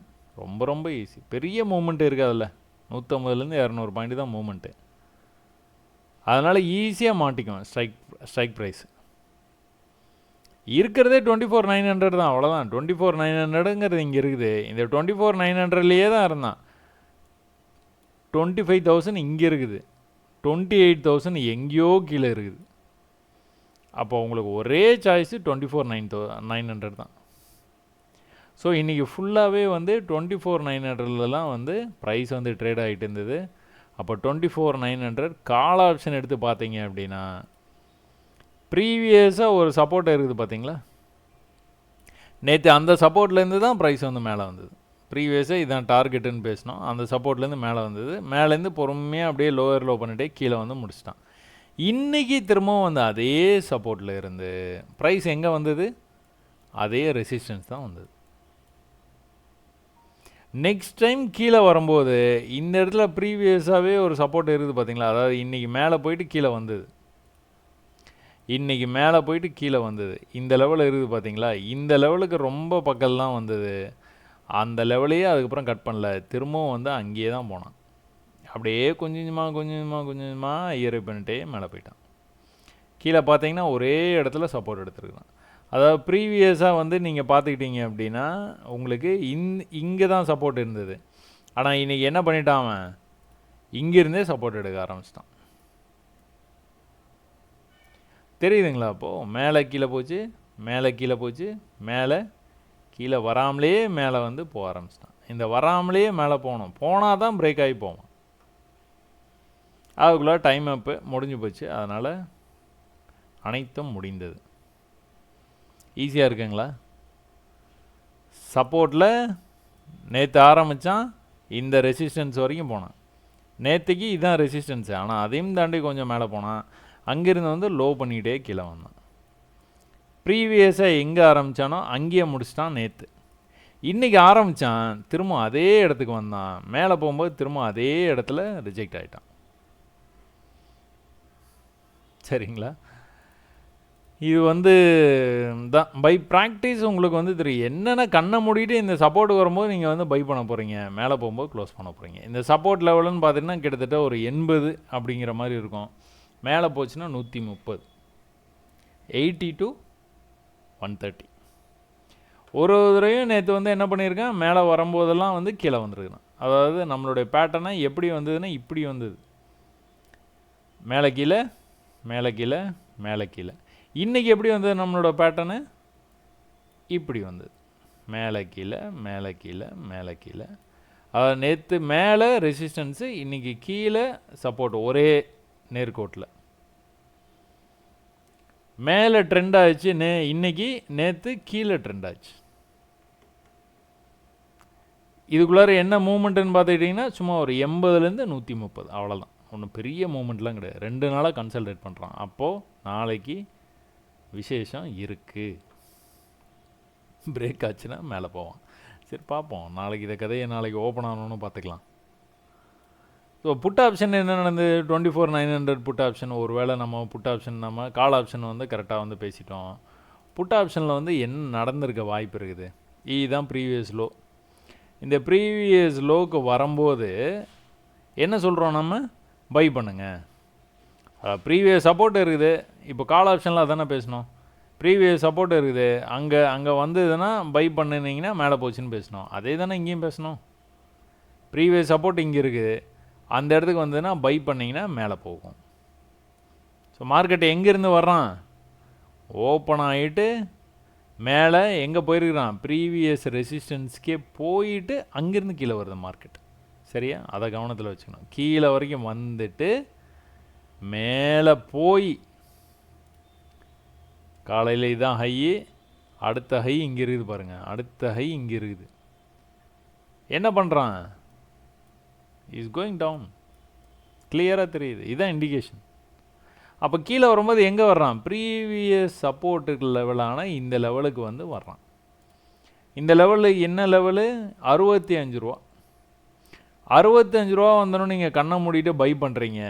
ரொம்ப ஈஸி. பெரிய மூமெண்ட் இருக்காதுல்ல, 150லேருந்து 200 பாயிண்ட் தான் மூமெண்ட்டு. அதனால் ஈஸியாக மாட்டிக்கும் ஸ்ட்ரைக் ப்ரைஸ். இருக்கிறதே 24,900 தான், அவ்வளோதான். 24,900ங்கிறது இங்கே இருக்குது. இந்த 24,900லேயே தான் இருந்தான். 25,000 இங்கே இருக்குது, 28,000 எங்கேயோ கீழே இருக்குது. அப்போ உங்களுக்கு ஒரே சாய்ஸு 24,900 தான். ஸோ இன்றைக்கி ஃபுல்லாகவே வந்து 24,900லாம் வந்து ப்ரைஸ் வந்து ட்ரேட் ஆகிட்டு இருந்தது. அப்போ 24,900 கால் ஆப்ஷன் எடுத்து பார்த்தீங்க அப்படின்னா ப்ரீவியஸாக ஒரு சப்போர்ட் இருக்குது பார்த்தீங்களா. நேற்று அந்த சப்போர்ட்லேருந்து தான் ப்ரைஸ் வந்து மேலே வந்தது. ப்ரீவியஸாக இதான் டார்கெட்டுன்னு பேசினோம். அந்த சப்போர்ட்லேருந்து மேலே வந்தது. மேலேருந்து பொறுமையாக அப்படியே லோவர் லோ பண்ணிட்டே கீழே வந்து முடிச்சிட்டான். இன்றைக்கி திரும்பவும் வந்து அதே சப்போர்ட்டில் இருந்து ப்ரைஸ் எங்கே வந்தது, அதே ரெசிஸ்டன்ஸ் தான் வந்தது. நெக்ஸ்ட் டைம் கீழே வரும்போது இந்த இடத்துல ப்ரீவியஸாகவே ஒரு சப்போர்ட் இருக்குது பார்த்தீங்களா. அதாவது இன்றைக்கி மேலே போயிட்டு கீழே வந்தது, இன்றைக்கி மேலே போயிட்டு கீழே வந்தது. இந்த லெவலில் இருக்குது பார்த்தீங்களா. இந்த லெவலுக்கு ரொம்ப பக்கம் தான் வந்தது. அந்த லெவலையே அதுக்கப்புறம் கட் பண்ணல, திரும்பவும் வந்து அங்கேயே தான் போனான். அப்படியே கொஞ்சமாக இயர் பண்ணிட்டே மேலே போயிட்டான். கீழே பார்த்தீங்கன்னா ஒரே இடத்துல சப்போர்ட் எடுத்துருக்கான். அதாவது ப்ரீவியஸாக வந்து நீங்கள் பார்த்துக்கிட்டீங்க அப்படின்னா உங்களுக்கு இங்கே தான் சப்போர்ட் இருந்தது. ஆனால் இன்றைக்கி என்ன பண்ணிட்டான், அவன் இங்கேருந்தே சப்போர்ட் எடுக்க ஆரம்பிச்சிட்டான். தெரியுதுங்களா? அப்போது மேலே கீழே போச்சு, மேலே கீழே வராமலே மேலே வந்து போக ஆரம்பிச்சிட்டான். இந்த வராமலே மேலே போனால் தான் பிரேக் ஆகி போவான். அதுக்குள்ளே டைம் அப்பு முடிஞ்சு போச்சு. அதனால் அனைத்தும் முடிந்தது. ஈஸியாக இருக்குங்களா? சப்போர்ட்டில் நேற்று ஆரம்பித்தான், இந்த ரெசிஸ்டன்ஸ் வரைக்கும் போனான். நேற்றுக்கு இதுதான் ரெசிஸ்டன்ஸு. ஆனால் அதையும் தாண்டி கொஞ்சம் மேலே போனான். அங்கேருந்து வந்து லோ பண்ணிகிட்டே கீழே வந்தான். ப்ரீவியஸாக எங்கே ஆரம்பித்தானோ அங்கேயே முடிச்சிட்டான் நேற்று. இன்றைக்கி ஆரம்பித்தான், திரும்ப அதே இடத்துக்கு வந்தான். மேலே போகும்போது திரும்ப அதே இடத்துல ரிஜெக்ட் ஆகிட்டான். சரிங்களா? இது வந்து தான் பை ப்ராக்டிஸ் உங்களுக்கு வந்து தெரியும். என்னென்ன கண்ணை மூடிட்டு இந்த சப்போர்ட் வரும்போது நீங்கள் வந்து பை பண்ண போகிறீங்க, மேலே போகும்போது க்ளோஸ் பண்ண போகிறீங்க. இந்த சப்போர்ட் லெவலுன்னு பார்த்தீங்கன்னா கிட்டத்தட்ட ஒரு 80 அப்படிங்கிற மாதிரி இருக்கும். மேலே போச்சுன்னா 130, 80 to 130. ஒரு தடவையும் நேற்று வந்து என்ன பண்ணியிருக்கேன், மேலே வரும்போதெல்லாம் வந்து கீழே வந்துருக்குறேன். அதாவது நம்மளுடைய பேட்டர்னை எப்படி வந்ததுன்னா இப்படி வந்தது, மேலே கீழே மேலே கீழே மேலே கீழே. இன்றைக்கி எப்படி வந்தது நம்மளோட பேட்டர்னு, இப்படி வந்தது, மேலே கீழே மேலே கீழே மேலே கீழே. அதாவது நேற்று மேலே ரெசிஸ்டன்ஸு, இன்றைக்கி கீழே சப்போர்ட், ஒரே நேர்கோட்டில் மேலே ட்ரெண்ட் ஆச்சு. இன்னைக்கு நேற்று கீழே ட்ரெண்ட் ஆச்சு. இதுக்குள்ளார என்ன மூமெண்ட்டுன்னு பார்த்துக்கிட்டிங்கன்னா சும்மா ஒரு 80லேருந்து 130, அவ்வளோதான். ஒன்றும் பெரிய மூமெண்ட்லாம் கிடையாது. 2 நாளாக கன்சல்டேட் பண்ணுறான். அப்போது நாளைக்கு விசேஷம் இருக்குது. பிரேக் ஆச்சுன்னா மேலே போவான். சரி பார்ப்போம், நாளைக்கு இதை கதையை நாளைக்கு ஓப்பன் ஆகணுன்னு பார்த்துக்கலாம். ஸோ புட் ஆப்ஷன் என்ன நடந்தது, 24,900 புட் ஆப்ஷன். ஒரு வேளை நம்ம புட் ஆப்ஷன் நம்ம கால் ஆப்ஷன் வந்து கரெக்டாக வந்து பேசிட்டோம். புட் ஆப்ஷனில் வந்து என்ன நடந்திருக்க வாய்ப்பு இருக்குது, இதுதான் ப்ரீவியஸ் லோ. இந்த ப்ரீவியஸ் லோக்கு வரும்போது என்ன சொல்கிறோம், நம்ம பை பண்ணுங்க. ப்ரீவியஸ் சப்போர்ட் இருக்குது. இப்போ கால் ஆப்ஷனில் அதானே பேசணும். ப்ரீவியஸ் சப்போர்ட் இருக்குது, அங்கே வந்ததுன்னா பை பண்ணினீங்கன்னா மேலே போச்சுன்னு பேசணும். அதே தானே இங்கேயும் பேசணும். ப்ரீவியஸ் சப்போர்ட் இங்கே இருக்குது, அந்த இடத்துக்கு வந்ததுன்னா பை பண்ணிங்கன்னா மேலே போகும். ஸோ மார்க்கெட் எங்கேருந்து வர்றான், ஓப்பன் ஆகிட்டு மேலே எங்கே போயிருக்கிறான், ப்ரீவியஸ் ரெசிஸ்டன்ஸ்க்கே போயிட்டு அங்கேருந்து கீழே வருது மார்க்கெட். சரியா? அதை கவனத்தில் வச்சுக்கணும். கீழே வரைக்கும் வந்துட்டு மேலே போய் காலையில் இதுதான் ஹை, அடுத்த ஹை இங்கே இருக்குது பாருங்கள், அடுத்த ஹை இங்கே இருக்குது. என்ன பண்ணுறான், இஸ் கோயிங் டவுன், கிளியராக தெரியுது. இதுதான் இண்டிகேஷன். அப்போ கீழே வரும்போது எங்கே வர்றான், ப்ரீவியஸ் சப்போர்ட்டுக்கு லெவலான இந்த லெவலுக்கு வந்து வர்றான். இந்த லெவலு என்ன லெவலு, 65 ரூபா. 65 ரூபா வந்தோன்னு நீங்கள் கண்ணை மூடிட்டு பை பண்ணுறீங்க.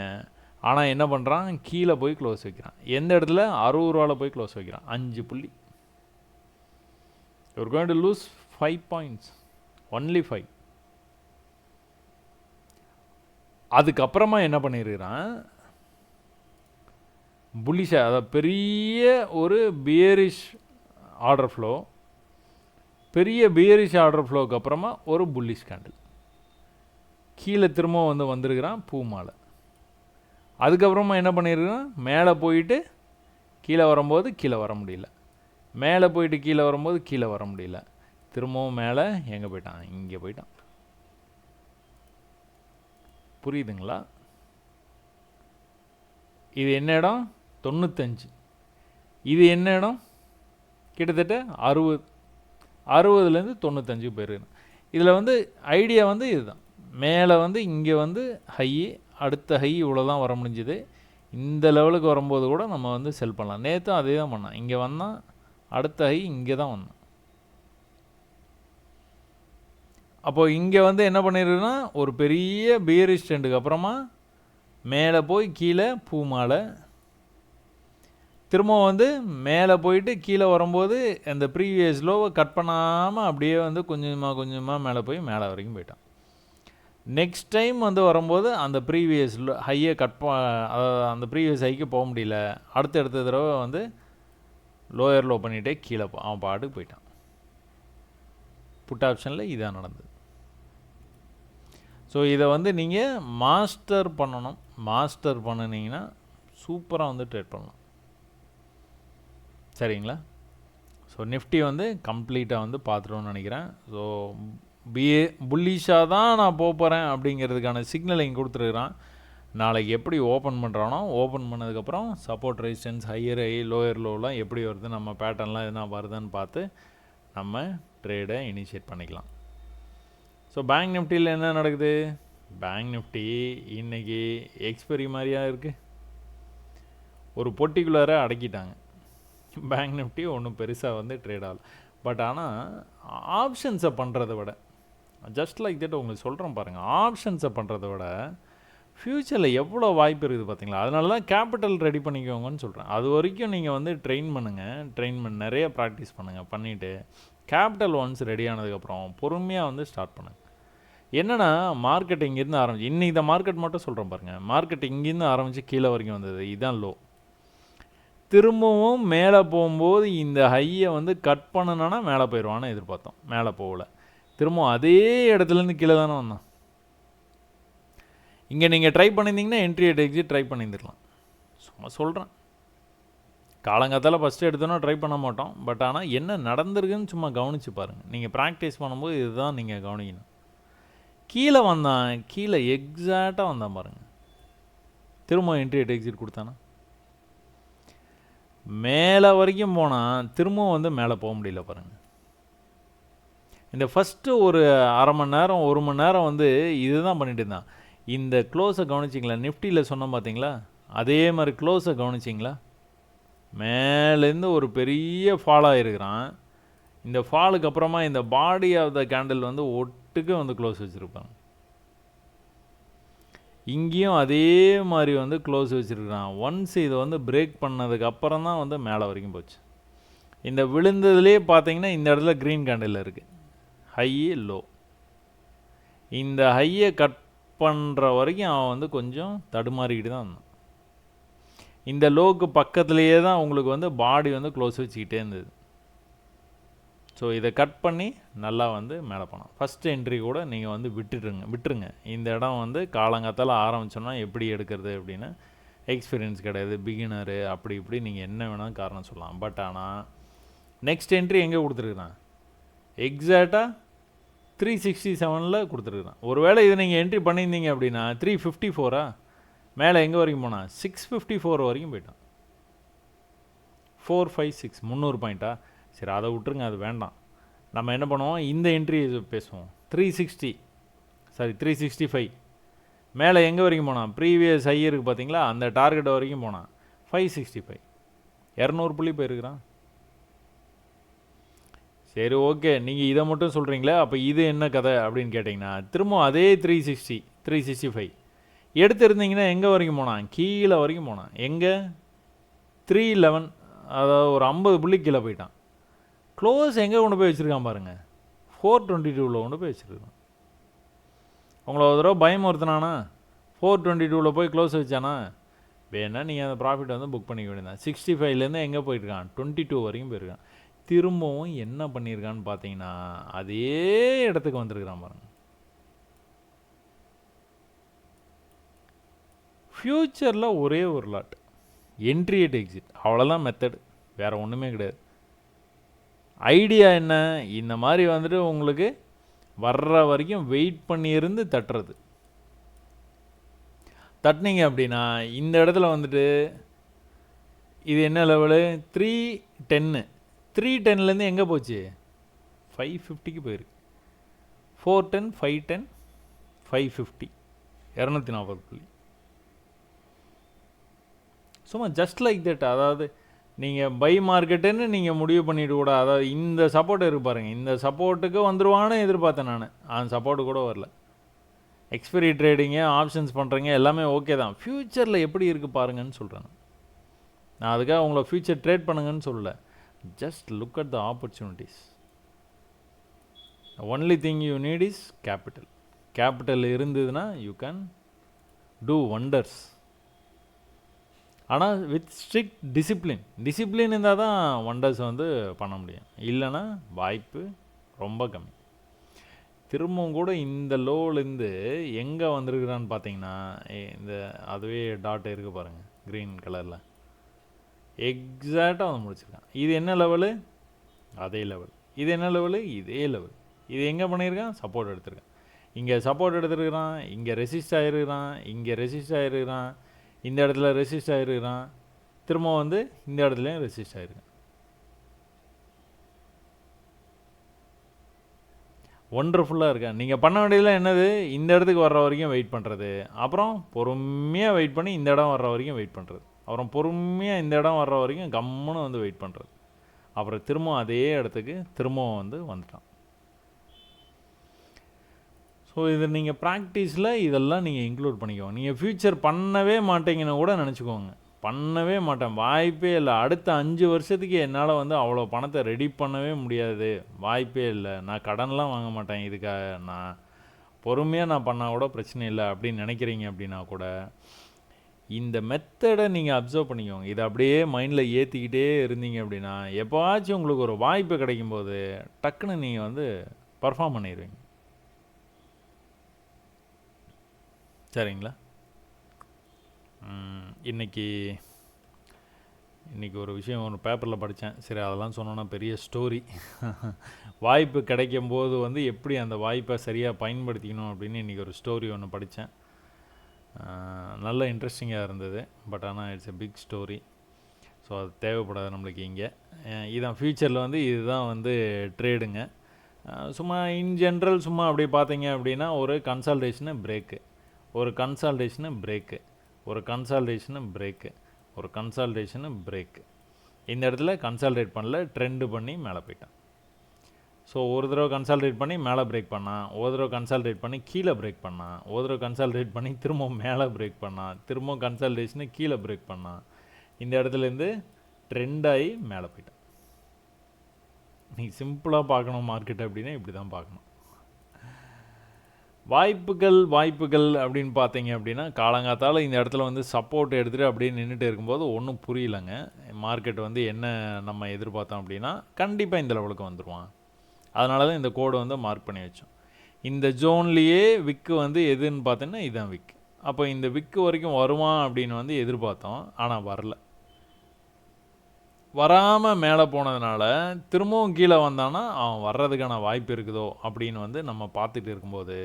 ஆனால் என்ன பண்ணுறான், கீழே போய் க்ளோஸ் வைக்கிறான். எந்த இடத்துல, 60 ரூபாவில் போய் க்ளோஸ் வைக்கிறான். 5 புள்ளி. You are going to lose 5 points, only 5. அதுக்கப்புறமா என்ன பண்ணியிருக்கிறான், புல்லிஷாக, அதாவது பெரிய ஒரு பியரிஷ் ஆர்டர் ஃப்ளோ, பெரிய பியரிஷ் ஆர்டர் ஃப்ளோக்கு அப்புறமா ஒரு புல்லிஷ் கேண்டில் கீழே திரும்ப வந்திருக்கிறான் பூ மாலை. அதுக்கப்புறமா என்ன பண்ணியிருக்கிறான், மேலே போயிட்டு கீழே வரும்போது கீழே வர முடியல, மேலே போயிட்டு கீழே வரும்போது கீழே வர முடியல, திரும்பவும் மேலே எங்கே போயிட்டான், இங்கே போயிட்டான். புரியுதுங்களா? இது என்ன இடம், 95. இது என்ன இடம், கிட்டத்தட்ட 60, 60லேருந்து 95 போயிருக்கு. இதில் வந்து ஐடியா வந்து இதுதான். மேலே வந்து இங்கே வந்து ஹை, அடுத்த ஹை இவ்வளோ தான் வர முடிஞ்சுது. இந்த லெவலுக்கு வரும்போது கூட நம்ம வந்து செல் பண்ணலாம். நேற்றும் அதே தான் பண்ணான். இங்கே வந்தான், அடுத்த ஹை இங்கே தான் வந்தான். அப்போது இங்கே வந்து என்ன பண்ணிருக்குன்னா, ஒரு பெரிய பியரிஷ் ட்ரெண்டுக்கு அப்புறமா மேலே போய் கீழே பூ மாலை, திரும்ப வந்து மேலே போயிட்டு கீழே வரும்போது அந்த ப்ரீவியஸ் லோவை கட் பண்ணாமல் அப்படியே வந்து கொஞ்சமாக கொஞ்சமாக மேலே போய் மேலே வரைக்கும் போயிட்டான். நெக்ஸ்ட் டைம் வந்து வரும்போது அந்த ப்ரீவியஸ் ஹையை அந்த ப்ரீவியஸ் ஹைக்கு போக முடியல. அடுத்த தடவை வந்து லோயர் லோ பண்ணிகிட்டே கீழே அவன் பாட்டுக்கு போயிட்டான். புட் ஆப்ஷனில் இதான் நடந்தது. ஸோ இதை வந்து நீங்கள் மாஸ்டர் பண்ணணும். மாஸ்டர் பண்ணினீங்கன்னா சூப்பராக வந்து ட்ரேட் பண்ணலாம். சரிங்களா? ஸோ நிஃப்டி வந்து கம்ப்ளீட்டாக வந்து பார்த்துட்டோன்னு நினைக்கிறேன். ஸோ பிஏ புல்லிஷாக தான் நான் போகிறேன் அப்படிங்கிறதுக்கான சிக்னல் இங்கே கொடுத்துருக்குறான். நாளைக்கு எப்படி ஓப்பன் பண்ணுறானோ ஓப்பன் பண்ணதுக்கப்புறம் support resistance higher high lower லோலாம் எப்படி வருது, நம்ம பேட்டர்ன்லாம் எதுனா வருதுன்னு பார்த்து நம்ம ட்ரேடை இனிஷியேட் பண்ணிக்கலாம். ஸோ பேங்க் நிஃப்டியில் என்ன நடக்குது? பேங்க் நிஃப்டி இன்றைக்கி எக்ஸ்பெரி மாதிரியாக இருக்குது. ஒரு பர்டிகுலராக அடக்கிட்டாங்க. பேங்க் நிஃப்டி ஒன்றும் பெருசாக வந்து ட்ரேட் ஆகல. பட் ஆனால் ஆப்ஷன்ஸை பண்ணுறதை விட, ஜஸ்ட் லைக் தட் உங்களுக்கு சொல்கிறேன் பாருங்கள், ஆப்ஷன்ஸை பண்ணுறதை விட ஃப்யூச்சரில் எவ்வளோ வாய்ப்பு இருக்குது பார்த்தீங்களா? அதனால தான் கேபிட்டல் ரெடி பண்ணிக்கோங்கன்னு சொல்கிறேன். அது வரைக்கும் நீங்கள் வந்து ட்ரெயின் பண்ணுங்கள், நிறைய ப்ராக்டிஸ் பண்ணுங்கள். பண்ணிவிட்டு கேபிட்டல் ஒன்ஸ் ரெடி ஆனதுக்கப்புறம் பொறுமையாக வந்து ஸ்டார்ட் பண்ணுங்கள். என்னென்னா மார்க்கெட் இங்கேருந்து ஆரம்பிச்சு, இன்றைக்கி இந்த மார்க்கெட் மட்டும் சொல்கிறேன் பாருங்கள், மார்க்கெட் இங்கேருந்து ஆரம்பித்து கீழே வரைக்கும் வந்தது, இதுதான் லோ. திரும்பவும் மேலே போகும்போது இந்த ஹையை வந்து கட் பண்ணணுன்னா மேலே போயிடுவான்னு எதிர்பார்த்தோம். மேலே போகலை, திரும்பவும் அதே இடத்துலேருந்து கீழே தானே வந்தான். இங்கே நீங்கள் ட்ரை பண்ணியிருந்தீங்கன்னா என்ட்ரி அட் எக்ஸிட் ட்ரை பண்ணியிருந்துருக்கலாம். சும்மா சொல்கிறேன், காலங்காத்தால் ஃபஸ்ட்டு எடுத்தோன்னா ட்ரை பண்ண மாட்டோம். பட் ஆனால் என்ன நடந்திருக்குன்னு சும்மா கவனித்து பாருங்கள். நீங்கள் ப்ராக்டிஸ் பண்ணும்போது இதுதான் நீங்கள் கவனிக்கணும். கீழே வந்தான், கீழே எக்ஸாக்டாக வந்தான் பாருங்கள், திரும்ப என்ட்ரி அட் எக்ஸிட் கொடுத்தானா. மேலே வரைக்கும் போனால் திரும்பவும் வந்து மேலே போக முடியல பாருங்கள். இந்த ஃபஸ்ட்டு ஒரு அரை மணி நேரம் 1 மணி நேரம் வந்து இதுதான் பண்ணிட்டு இருந்தான். இந்த க்ளோஸை கவனிச்சிங்களா? நிஃப்டியில் சொன்னோம் பார்த்தீங்களா, அதே மாதிரி க்ளோஸை கவனிச்சிங்களா? மேலேருந்து ஒரு பெரிய ஃபாலாக இருக்கிறான். இந்த ஃபாலுக்கு அப்புறமா இந்த பாடி ஆஃப் த கேண்டில் வந்து ஒட்டுக்கு வந்து க்ளோஸ் வச்சுருப்பாங்க. இங்கேயும் அதே மாதிரி வந்து க்ளோஸ் வச்சுருக்கிறான். ஒன்ஸ் இதை வந்து பிரேக் பண்ணதுக்கு அப்புறம் தான் வந்து மேலே வரைக்கும் போச்சு. இந்த விழுந்ததுலேயே பார்த்தீங்கன்னா இந்த இடத்துல க்ரீன் கேண்டில் இருக்குது, ஹை லோ. இந்த ஹையை கட் பண்ணுற வரைக்கும் அவன் வந்து கொஞ்சம் தடுமாறிக்கிட்டு தான் இருந்தான். இந்த லோக்கு பக்கத்துலேயே தான் உங்களுக்கு வந்து பாடி வந்து க்ளோஸ் வச்சுக்கிட்டே இருந்தது. ஸோ இதை கட் பண்ணி நல்லா வந்து மேலே போனோம். ஃபஸ்ட் என்ட்ரி கூட நீங்கள் வந்து விட்டுருங்க. இந்த இடம் வந்து காலங்காத்தால் ஆரம்பித்தோன்னா எப்படி எடுக்கிறது அப்படின்னு எக்ஸ்பீரியன்ஸ் கிடையாது, பிகினரு, அப்படி இப்படி நீங்கள் என்ன வேணாலும் காரணம் சொல்லலாம். பட் ஆனால் நெக்ஸ்ட் என்ட்ரி எங்கே கொடுத்துருக்குறான்? எக்ஸாக்டாக 367 கொடுத்துருக்குறான். ஒருவேளை இதை நீங்கள் என்ட்ரி பண்ணியிருந்தீங்க அப்படின்னா 354 மேலே எங்கே வரைக்கும் போனால் 654 வரைக்கும் போயிட்டான். 456 300 பாயிண்ட்டா? சரி, அதை விட்டுருங்க, அது வேண்டாம். நம்ம என்ன பண்ணுவோம், இந்த என்ட்ரி பேசுவோம். 365 மேலே எங்கே வரைக்கும் போனான்? ப்ரீவியஸ் ஹை இருக்குது பார்த்தீங்களா, அந்த டார்கெட் வரைக்கும் போனான். 565 200 புள்ளி போயிருக்கிறான். சரி, ஓகே, நீங்கள் இதை மட்டும் சொல்கிறீங்களே, அப்போ இது என்ன கதை அப்படின்னு கேட்டிங்கன்னா திரும்ப அதே 365 எடுத்துருந்தீங்கன்னா எங்கே வரைக்கும் போனான்? கீழே வரைக்கும் போனான். எங்கே? 311, அதாவது ஒரு 50 புள்ளி கீழே போயிட்டான். க்ளோஸ் எங்கே கொண்டு போய் வச்சுருக்கான் பாருங்கள், 422 கொண்டு போய் வச்சுருக்கான். உங்களை ஒரு தடவை பயம் ஒருத்தனானா 422 போய் க்ளோஸ் வச்சானா, வேணா நீங்கள் அந்த ப்ராஃபிட் வந்து புக் பண்ணிக்க வேண்டியதான். 65லேருந்து எங்கே போயிருக்கான்? 22 வரைக்கும் போயிருக்கான். திரும்பவும் என்ன பண்ணியிருக்கான்னு பார்த்தீங்கன்னா அதே இடத்துக்கு வந்திருக்கிறான் பாருங்கள். ஃப்யூச்சரில் ஒரே ஒரு லாட், என்ட்ரி அட் எக்ஸிட், அவ்வளோதான் மெத்தடு, வேறு ஒன்றுமே கிடையாது. ஐடியா என்ன? இந்த மாதிரி வந்துட்டு உங்களுக்கு வர்ற வரைக்கும் வெயிட் பண்ணியிருந்து தட்டுறது. தட்டினீங்க அப்படின்னா இந்த இடத்துல வந்துட்டு இது என்ன லெவலு? 310. 310லேருந்து எங்கே போச்சு? 550க்கு போயிருக்கு. 410, 510, 550, 240 புள்ளி. சும்மா ஜஸ்ட் லைக் தட். அதாவது நீங்கள் பை மார்க்கெட்டுன்னு நீங்கள் முடிவு பண்ணிட்டு கூட, அதாவது இந்த சப்போர்ட் இருக்கு பாருங்கள், இந்த சப்போர்ட்டுக்கு வந்துடுவான்னு எதிர்பார்த்தேன் நான். அந்த சப்போர்ட்டு கூட வரல. எக்ஸ்பைரி ட்ரேடிங்கு, ஆப்ஷன்ஸ் பண்ணுறீங்க, எல்லாமே ஓகே தான். ஃப்யூச்சரில் எப்படி இருக்குது பாருங்கன்னு சொல்கிறேன். நான் அதுக்காக உங்களை ஃப்யூச்சர் ட்ரேட் பண்ணுங்கன்னு சொல்லலை. Just look at the opportunities. Only thing you need is capital. Capital இருந்ததுன்னா யூ கேன் டூ ஒண்டர்ஸ். ஆனால் வித் ஸ்ட்ரிக்ட் டிசிப்ளின் இருந்தால் தான் ஒண்டர்ஸ் வந்து பண்ண முடியும். இல்லைன்னா வாய்ப்பு ரொம்ப கம்மி. திரும்பவும் கூட இந்த லோலேருந்து எங்கே வந்திருக்கிறான்னு பார்த்தீங்கன்னா இந்த அதுவே டாட் இருக்குது பாருங்கள் க்ரீன் கலரில், எக்ஸாக்டாக வந்து முடிச்சிருக்கான். இது என்ன லெவலு? அதே லெவல். இது என்ன லெவலு? இதே லெவல். இது எங்கே பண்ணியிருக்கான்? சப்போர்ட் எடுத்திருக்கான். இங்கே சப்போர்ட் எடுத்துருக்கிறான், இங்கே ரெசிஸ்ட் ஆகிருக்கிறான், இங்கே ரெசிஸ்ட் ஆகிருக்கிறான், இந்த இடத்துல ரெசிஸ்ட் ஆகிருக்கிறான், திரும்ப வந்து இந்த இடத்துலையும் ரெசிஸ்ட் ஆகிருக்கான். ஒண்டர்ஃபுல்லாக இருக்கேன். நீங்கள் பண்ண வேண்டியதில் என்னது? இந்த இடத்துக்கு வர்ற வரைக்கும் வெயிட் பண்ணுறது, அப்புறம் பொறுமையாக வெயிட் பண்ணி இந்த இடம் வர்ற வரைக்கும் வெயிட் பண்ணுறது, அப்புறம் பொறுமையாக இந்த இடம் வர்ற வரைக்கும் கம்முன்னு வந்து வெயிட் பண்ணுறது, அப்புறம் திரும்பவும் அதே இடத்துக்கு திரும்பவும் வந்து வந்துட்டான். ஸோ இது நீங்கள் ப்ராக்டிஸில் இதெல்லாம் நீங்கள் இன்க்ளூட் பண்ணிக்கோங்க. நீங்கள் ஃப்யூச்சர் பண்ணவே மாட்டீங்கன்னு கூட நினச்சிக்கோங்க. பண்ணவே மாட்டேன், வாய்ப்பே இல்லை. அடுத்த 5 வருஷத்துக்கு என்னால் வந்து அவ்வளோ பணத்தை ரெடி பண்ணவே முடியாது, வாய்ப்பே இல்லை. நான் கடன்லாம் வாங்க மாட்டேன், இதுக்காக நான் பொறுமையாக நான் பண்ணால் கூட பிரச்சனை இல்லை அப்படின்னு நினைக்கிறீங்க அப்படின்னா கூட இந்த மெத்தடை நீங்கள் அப்சர்வ் பண்ணிக்கோங்க. இதை அப்படியே மைண்டில் ஏற்றிக்கிட்டே இருந்தீங்க அப்படின்னா எப்போவாச்சும் உங்களுக்கு ஒரு வாய்ப்பு கிடைக்கும்போது டக்குன்னு நீங்கள் வந்து பர்ஃபார்ம் பண்ணிடுவீங்க. சரிங்களா? இன்றைக்கி ஒரு விஷயம் ஒரு பேப்பரில் படித்தேன். சரி, அதெல்லாம் சொன்னோன்னா பெரிய ஸ்டோரி. வாய்ப்பு கிடைக்கும்போது வந்து எப்படி அந்த வாய்ப்பை சரியாக பயன்படுத்திக்கணும் அப்படின்னு இன்றைக்கி ஒரு ஸ்டோரி ஒன்று படித்தேன். நல்ல இன்ட்ரெஸ்டிங்காக இருந்தது. பட் ஆனால் it's a big story. So அது தேவைப்படாது நம்மளுக்கு இங்கே. இதான் ஃப்யூச்சரில் வந்து இதுதான் வந்து ட்ரேடுங்க. சும்மா இன் ஜென்ரல் சும்மா அப்படி பார்த்தீங்க அப்படின்னா ஒரு கன்சல்டேஷனு பிரேக்கு, ஒரு கன்சல்டேஷனு பிரேக்கு, ஒரு கன்சல்டேஷனு பிரேக்கு, ஒரு கன்சல்டேஷனு பிரேக்கு. இந்த இடத்துல கன்சல்டேட் பண்ணல, ட்ரெண்டு பண்ணி மேலே போயிட்டான். ஸோ ஒரு தடவை கன்சல்டேட் பண்ணி மேலே பிரேக் பண்ணான், ஒரு தடவை கன்சல்டேட் பண்ணி கீழே பிரேக் பண்ணான், ஒரு தடவை கன்சல்டேட் பண்ணி திரும்பவும் மேலே பிரேக் பண்ணான், திரும்பவும் கன்சல்டேஷனு கீழே பிரேக் பண்ணான். இந்த இடத்துலேருந்து ட்ரெண்டாகி மேலே போயிட்டான். நீங்கள் சிம்பிளாக பார்க்கணும் மார்க்கெட் அப்படின்னா இப்படி தான் பார்க்கணும். வாய்ப்புகள் அப்படின்னு பார்த்தீங்க அப்படின்னா காலங்காத்தால் இந்த இடத்துல வந்து சப்போர்ட் எடுத்துகிட்டு அப்படியே நின்றுட்டு இருக்கும்போது ஒன்றும் புரியலைங்க. மார்க்கெட் வந்து என்ன நம்ம எதிர்பார்த்தோம் அப்படின்னா கண்டிப்பாக இந்த லெவலுக்கு வந்துடுவான். அதனால தான் இந்த கோடை வந்து மார்க் பண்ணி வச்சோம். இந்த ஜோன்லேயே விக்கு வந்து எதுன்னு பார்த்தீங்கன்னா இதுதான் விக்கு. அப்போ இந்த விக்கு வரைக்கும் வருவான் அப்படின்னு வந்து எதிர்பார்த்தோம், ஆனால் வரல. வராமல் மேலே போனதுனால திரும்பவும் கீழே வந்தான்னா அவன் வர்றதுக்கான வாய்ப்பு இருக்குதோ அப்படின்னு வந்து நம்ம பார்த்துட்டு இருக்கும்போது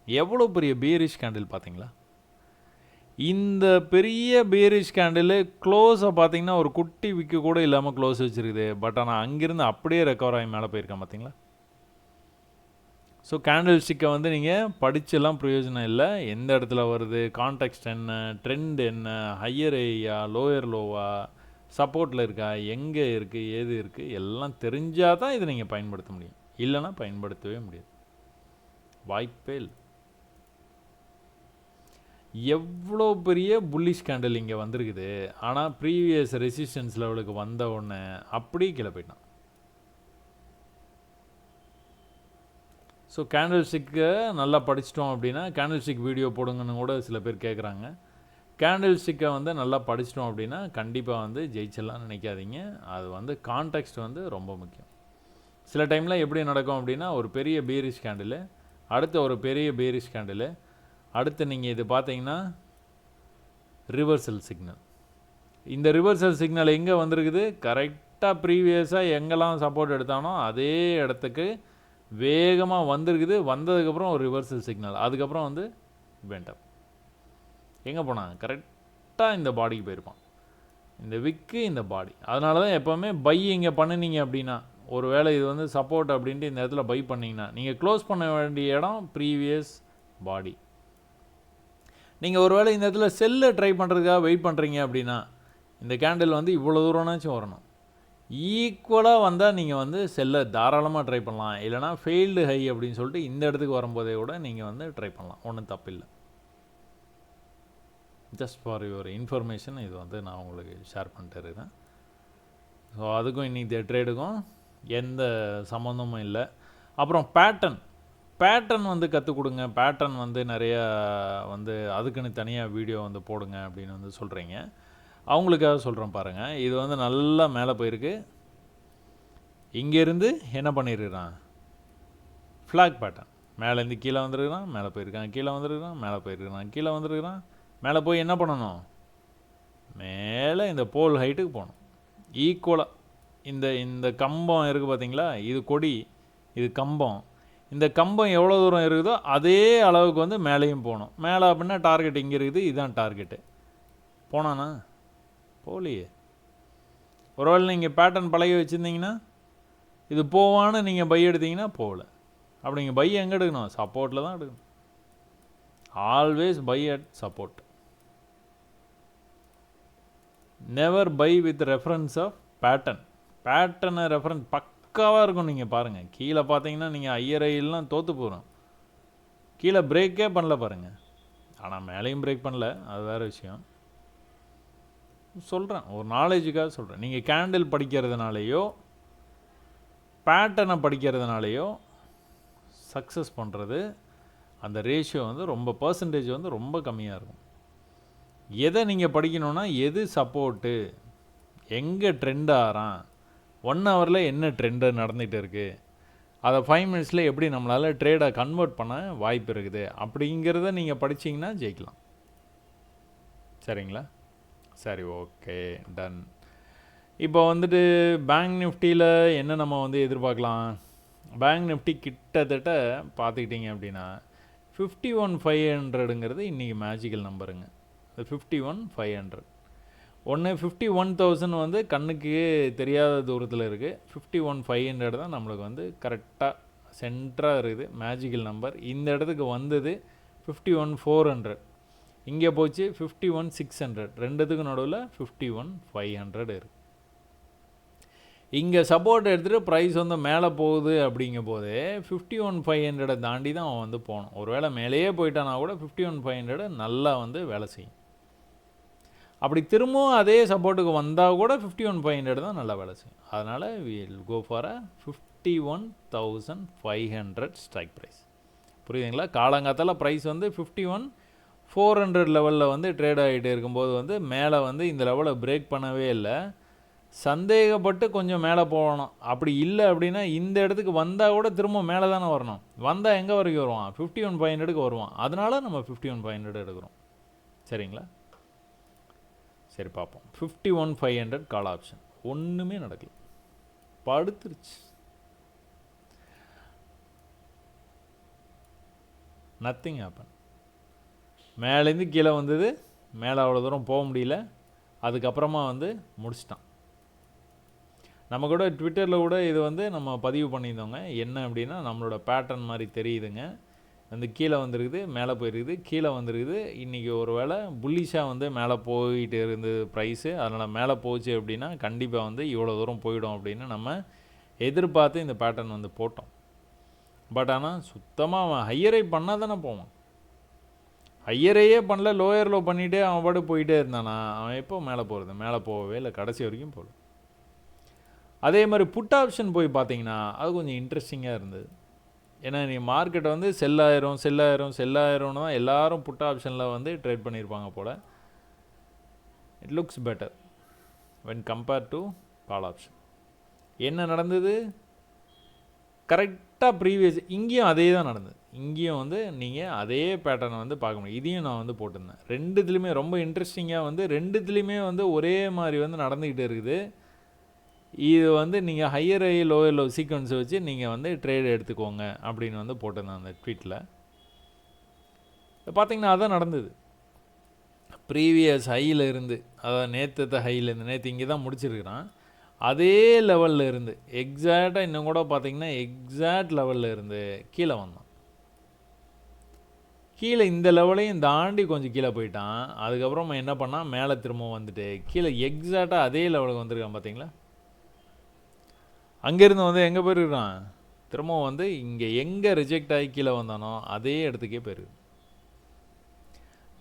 எவ்வளோ பெரிய பேரிஷ் கேண்டில் பார்த்தீங்களா? இந்த பெரிய பேரிஷ் கேண்டில் க்ளோஸை பார்த்தீங்கன்னா ஒரு குட்டி விக்கு கூட இல்லாமல் க்ளோஸ் வச்சுருக்குது. பட் ஆனால் அங்கேருந்து அப்படியே ரெக்கவர் ஆகி மேலே போயிருக்கான் பார்த்தீங்களா? ஸோ கேண்டில் ஸ்டிக்கை வந்து நீங்கள் படிச்செல்லாம் பிரயோஜனம் இல்லை. எந்த இடத்துல வருது, கான்டெக்ஸ்ட் என்ன, ட்ரெண்ட் என்ன, ஹையர் ஏயா லோயர் லோவா, சப்போர்ட்டில் இருக்கா, எங்கே இருக்குது, ஏது இருக்குது, எல்லாம் தெரிஞ்சால் தான் இதை நீங்கள் பயன்படுத்த முடியும். இல்லைன்னா பயன்படுத்தவே முடியாது, வாய்ப்பே இல்லை. எவ்வளோ பெரிய புல்லிஷ் கேண்டில் இங்கே வந்திருக்குது, ஆனால் ப்ரீவியஸ் ரெசிஸ்டன்ஸ் லெவலுக்கு வந்த உடனே அப்படியே கீழே போயிட்டான். ஸோ கேண்டில் ஸ்டிக்கை நல்லா படிச்சிட்டோம் அப்படின்னா கேண்டில் ஸ்டிக் வீடியோ போடுங்கன்னு கூட சில பேர் கேட்குறாங்க. கேண்டில் ஸ்டிக்கை வந்து நல்லா படிச்சிட்டோம் அப்படின்னா கண்டிப்பாக வந்து ஜெயிச்சிடலாம்னு நினைக்காதீங்க. அது வந்து கான்டெக்ஸ்ட் வந்து ரொம்ப முக்கியம். சில டைமில் எப்படி நடக்கும் அப்படின்னா ஒரு பெரிய பேரிஷ் கேண்டில், அடுத்து ஒரு பெரிய பேரிஷ் கேண்டில், அடுத்து நீங்கள் இது பார்த்தீங்கன்னா ரிவர்சல் சிக்னல். இந்த ரிவர்சல் சிக்னல் எங்கே வந்திருக்குது? கரெக்டாக ப்ரீவியஸாக எங்கெல்லாம் சப்போர்ட் எடுத்தானோ அதே இடத்துக்கு வேகமாக வந்திருக்குது. வந்ததுக்கப்புறம் ஒரு ரிவர்சல் சிக்னல், அதுக்கப்புறம் வந்து வெண்டப். எங்கே போனாங்க? கரெக்டாக இந்த பாடிக்கு போயிருப்பான், இந்த விக்கு, இந்த பாடி. அதனால தான் எப்போவுமே பை இங்கே பண்ணினீங்க அப்படின்னா ஒரு வேளை இது வந்து சப்போர்ட் அப்படின்ட்டு இந்த இடத்துல பை பண்ணிங்கன்னா நீங்கள் க்ளோஸ் பண்ண வேண்டிய இடம் ப்ரீவியஸ் பாடி. நீங்கள் ஒரு வேளை இந்த இடத்துல செல்லை ட்ரை பண்ணுறதுக்காக வெயிட் பண்ணுறீங்க அப்படின்னா இந்த கேண்டில் வந்து இவ்வளோ தூரம்னாச்சும் வரணும். ஈக்குவலாக வந்தால் நீங்கள் வந்து செல்லை தாராளமாக ட்ரை பண்ணலாம். இல்லைனா ஃபெயில்டு ஹை அப்படின்னு சொல்லிட்டு இந்த இடத்துக்கு வரும்போதே கூட நீங்கள் வந்து ட்ரை பண்ணலாம், ஒன்றும் தப்பில்லை. ஜஸ்ட் ஃபார் யுவர் இன்ஃபர்மேஷன் இது வந்து நான் உங்களுக்கு ஷேர் பண்ணிட்டு இருக்கேன். ஸோ அதுக்கும் இன்றைக்கி ட்ரேடுக்கும் எந்த சம்மந்தமும் இல்லை. அப்புறம் பேட்டர்ன் வந்து கற்றுக் கொடுங்க. பேட்டர்ன் வந்து நிறையா வந்து அதுக்குன்னு தனியாக வீடியோ வந்து போடுங்க அப்படின்னு வந்து சொல்கிறீங்க. அவங்களுக்காக சொல்கிறேன் பாருங்கள். இது வந்து நல்லா மேலே போயிருக்கு. இங்கேருந்து என்ன பண்ணியிருக்கிறான்? Flag pattern. மேலேருந்து கீழே வந்துருக்கிறான், மேலே போயிருக்கான், கீழே வந்துருக்கிறான், மேலே போயிருக்கிறான், கீழே வந்துருக்கிறான். மேலே போய் என்ன பண்ணணும்? மேலே இந்த போல் ஹைட்டுக்கு போகணும் ஈக்குவலாக. இந்த இந்த கம்பம் இருக்குது பார்த்தீங்களா, இது கொடி, இது கம்பம். இந்த கம்பம் எவ்வளோ தூரம் இருக்குதோ அதே அளவுக்கு வந்து மேலேயும் போகணும். மேலே அப்படின்னா டார்கெட் இங்கே இருக்குது, இதுதான் டார்கெட்டு. போனானா? போகலையே. ஒருவேளை நீங்கள் பேட்டர்ன் பழகி வச்சுருந்தீங்கன்னா இது போவான்னு நீங்கள் பை எடுத்தீங்கன்னா போகல. அப்படி நீங்கள் பை எங்கே எடுக்கணும்? சப்போர்ட்டில் தான் எடுக்கணும். Always buy at support. Never buy with reference of pattern. பேட்டர்னை ரெஃபரன்ஸ் பக்காவாக இருக்கும். நீங்கள் பாருங்கள், கீழே பார்த்தீங்கன்னா நீங்கள் ஐயரையெல்லாம் தோற்று போகிறோம். கீழே பிரேக்கே பண்ணல பாருங்கள். ஆனால் மேலேயும் பிரேக் பண்ணல, அது வேறு விஷயம். சொல்கிறேன், ஒரு நாலேஜுக்காக சொல்கிறேன். நீங்கள் கேண்டில் படிக்கிறதுனாலையோ பேட்டர்னை படிக்கிறதுனாலையோ சக்ஸஸ் பண்ணுறது அந்த ரேஷியோ வந்து ரொம்ப பர்சன்டேஜ் வந்து ரொம்ப கம்மியாக இருக்கும். எதை நீங்கள் படிக்கணுன்னா, எது சப்போர்ட்டு, எங்கே ட்ரெண்ட் ஆகிறான், 1 ஹவரில் என்ன ட்ரெண்டு நடந்துகிட்டு இருக்குது, அதை 5 மினிட்ஸில் எப்படி நம்மளால் ட்ரேடை கன்வெர்ட் பண்ண வாய்ப்பு இருக்குது, அப்படிங்கிறத நீங்கள் படிச்சிங்கன்னா ஜெயிக்கலாம். சரிங்களா? சரி, ஓகே, டன். இப்போ வந்துட்டு பேங்க் நிஃப்டியில் என்ன நம்ம வந்து எதிர்பார்க்கலாம்? பேங்க் நிஃப்டி கிட்டத்தட்ட பார்த்துக்கிட்டிங்க அப்படின்னா 51,500ங்கிறது இன்றைக்கி மேஜிக்கல் நம்பருங்க. 51,500 ஒன்று 51,000 வந்து கண்ணுக்கு தெரியாத தூரத்தில் இருக்குது. 51,500 தான் நம்மளுக்கு வந்து கரெக்டாக சென்டராக இருக்குது மேஜிக்கல் நம்பர். இந்த இடத்துக்கு வந்தது 51,400, இங்கே போச்சு 51,600, ரெண்டுத்துக்கு நடுவில் 51,500 இருக்குது. இங்கே சப்போர்ட் எடுத்துகிட்டு ப்ரைஸ் வந்து மேலே போகுது அப்படிங்கும் போது 51,500 தாண்டி தான் அவன் வந்து போகணும். ஒரு வேளை மேலேயே போயிட்டானா கூட 51,500 நல்லா வந்து வேலை செய்யும். அப்படி திரும்பவும் அதே சப்போர்ட்டுக்கு வந்தால் கூட 51,500 தான் நல்லா வேலை செய்யும். அதனால் will go for a 51,500 strike price. புரியுதுங்களா? காலங்காத்தால் ப்ரைஸ் வந்து 51,400 லெவலில் வந்து ட்ரேட் ஆகிட்டு இருக்கும்போது வந்து மேலே வந்து இந்த லெவலை பிரேக் பண்ணவே இல்லை. சந்தேகப்பட்டு கொஞ்சம் மேலே போகணும். அப்படி இல்லை அப்படின்னா இந்த இடத்துக்கு வந்தால் கூட திரும்ப மேலே தானே வரணும். வந்தால் எங்கே வரைக்கும் வருவான்? 51,500க்கு வருவான். அதனால நம்ம 51,500 எடுக்கிறோம். சரிங்களா? சரி, பார்ப்போம். 51,500 கால் ஆப்ஷன் ஒன்றுமே நடக்கல, படுத்துருச்சு. Nothing happen. மேலேருந்து கீழே வந்தது, மேலே அவ்வளோ தூரம் போக முடியல. அதுக்கப்புறமா வந்து முடிச்சிட்டான். நம்ம கூட ட்விட்டரில் கூட இது வந்து நம்ம பதிவு பண்ணியிருந்தோங்க. என்ன அப்படின்னா, நம்மளோட பேட்டர்ன் மாதிரி தெரியுதுங்க. வந்து கீழே வந்துருக்குது, மேலே போயிருக்குது, கீழே வந்துருக்குது. இன்றைக்கி ஒரு வேளை புல்லிஷாக வந்து மேலே போயிட்டு இருந்தது ப்ரைஸு. அதனால் மேலே போச்சு அப்படின்னா கண்டிப்பாக வந்து இவ்வளோ தூரம் போயிடும் அப்படின்னு நம்ம எதிர்பார்த்து இந்த பேட்டர்ன் வந்து போட்டோம். பட் ஆனால் சுத்தமாக அவன் ஹையரை பண்ணால் தானே போவான். ஹையரையே பண்ணல, லோயர் லோ பண்ணிகிட்டே அவன் பாட்டு போயிட்டே இருந்தானா அவன் எப்போ மேலே போகிறது? மேலே போகவே இல்லை, கடைசி வரைக்கும் போகல. அதே மாதிரி புட் ஆப்ஷன் போய் பார்த்தீங்கன்னா அது கொஞ்சம் இன்ட்ரெஸ்டிங்காக இருந்தது. ஏன்னா நீ மார்க்கெட்டை வந்து செல்லாயிரம்னு தான் எல்லோரும் புட் ஆப்ஷனில் வந்து ட்ரேட் பண்ணியிருப்பாங்க போல். It looks better when compared to call option. என்ன நடந்தது? கரெக்டாக ப்ரீவியஸ் இங்கேயும் அதே தான் நடந்தது. இங்கேயும் வந்து நீங்கள் அதே பேட்டர்னை வந்து பார்க்க முடியும். இதையும் நான் வந்து போட்டிருந்தேன். ரெண்டுத்துலேயுமே ரொம்ப இன்ட்ரெஸ்டிங்காக வந்து ரெண்டுத்துலேயுமே வந்து ஒரே மாதிரி வந்து நடந்துக்கிட்டு இருக்குது. இது வந்து நீங்கள் ஹையர் ஹை லோயர் லோ சீக்வன்ஸை வச்சு நீங்கள் வந்து ட்ரேட் எடுத்துக்கோங்க அப்படின்னு வந்து போட்டிருந்தேன் அந்த ட்வீட்டில். பார்த்தீங்கன்னா அதான் நடந்தது. ப்ரீவியஸ் ஹையில் இருந்து, அதாவது நேற்று ஹையிலேருந்து, நேற்று இங்கே தான் முடிச்சிருக்கிறான், அதே லெவலில் இருந்து எக்ஸாக்டாக இன்னும் கூட பார்த்தீங்கன்னா எக்ஸாக்ட் லெவலில் இருந்து கீழே வந்தான். கீழே இந்த லெவலையும் தாண்டி கொஞ்சம் கீழே போயிட்டான். அதுக்கப்புறமா என்ன பண்ணால் மேலே திரும்ப வந்துட்டு கீழே எக்ஸாக்டாக அதே லெவலுக்கு வந்திருக்கான். பார்த்தீங்களா? அங்கேருந்து வந்து எங்கே போயிருக்கான்? திரும்பவும் வந்து இங்கே எங்கே ரிஜெக்ட் ஆகி கீழே வந்தானோ அதே இடத்துக்கே போயிருக்கு.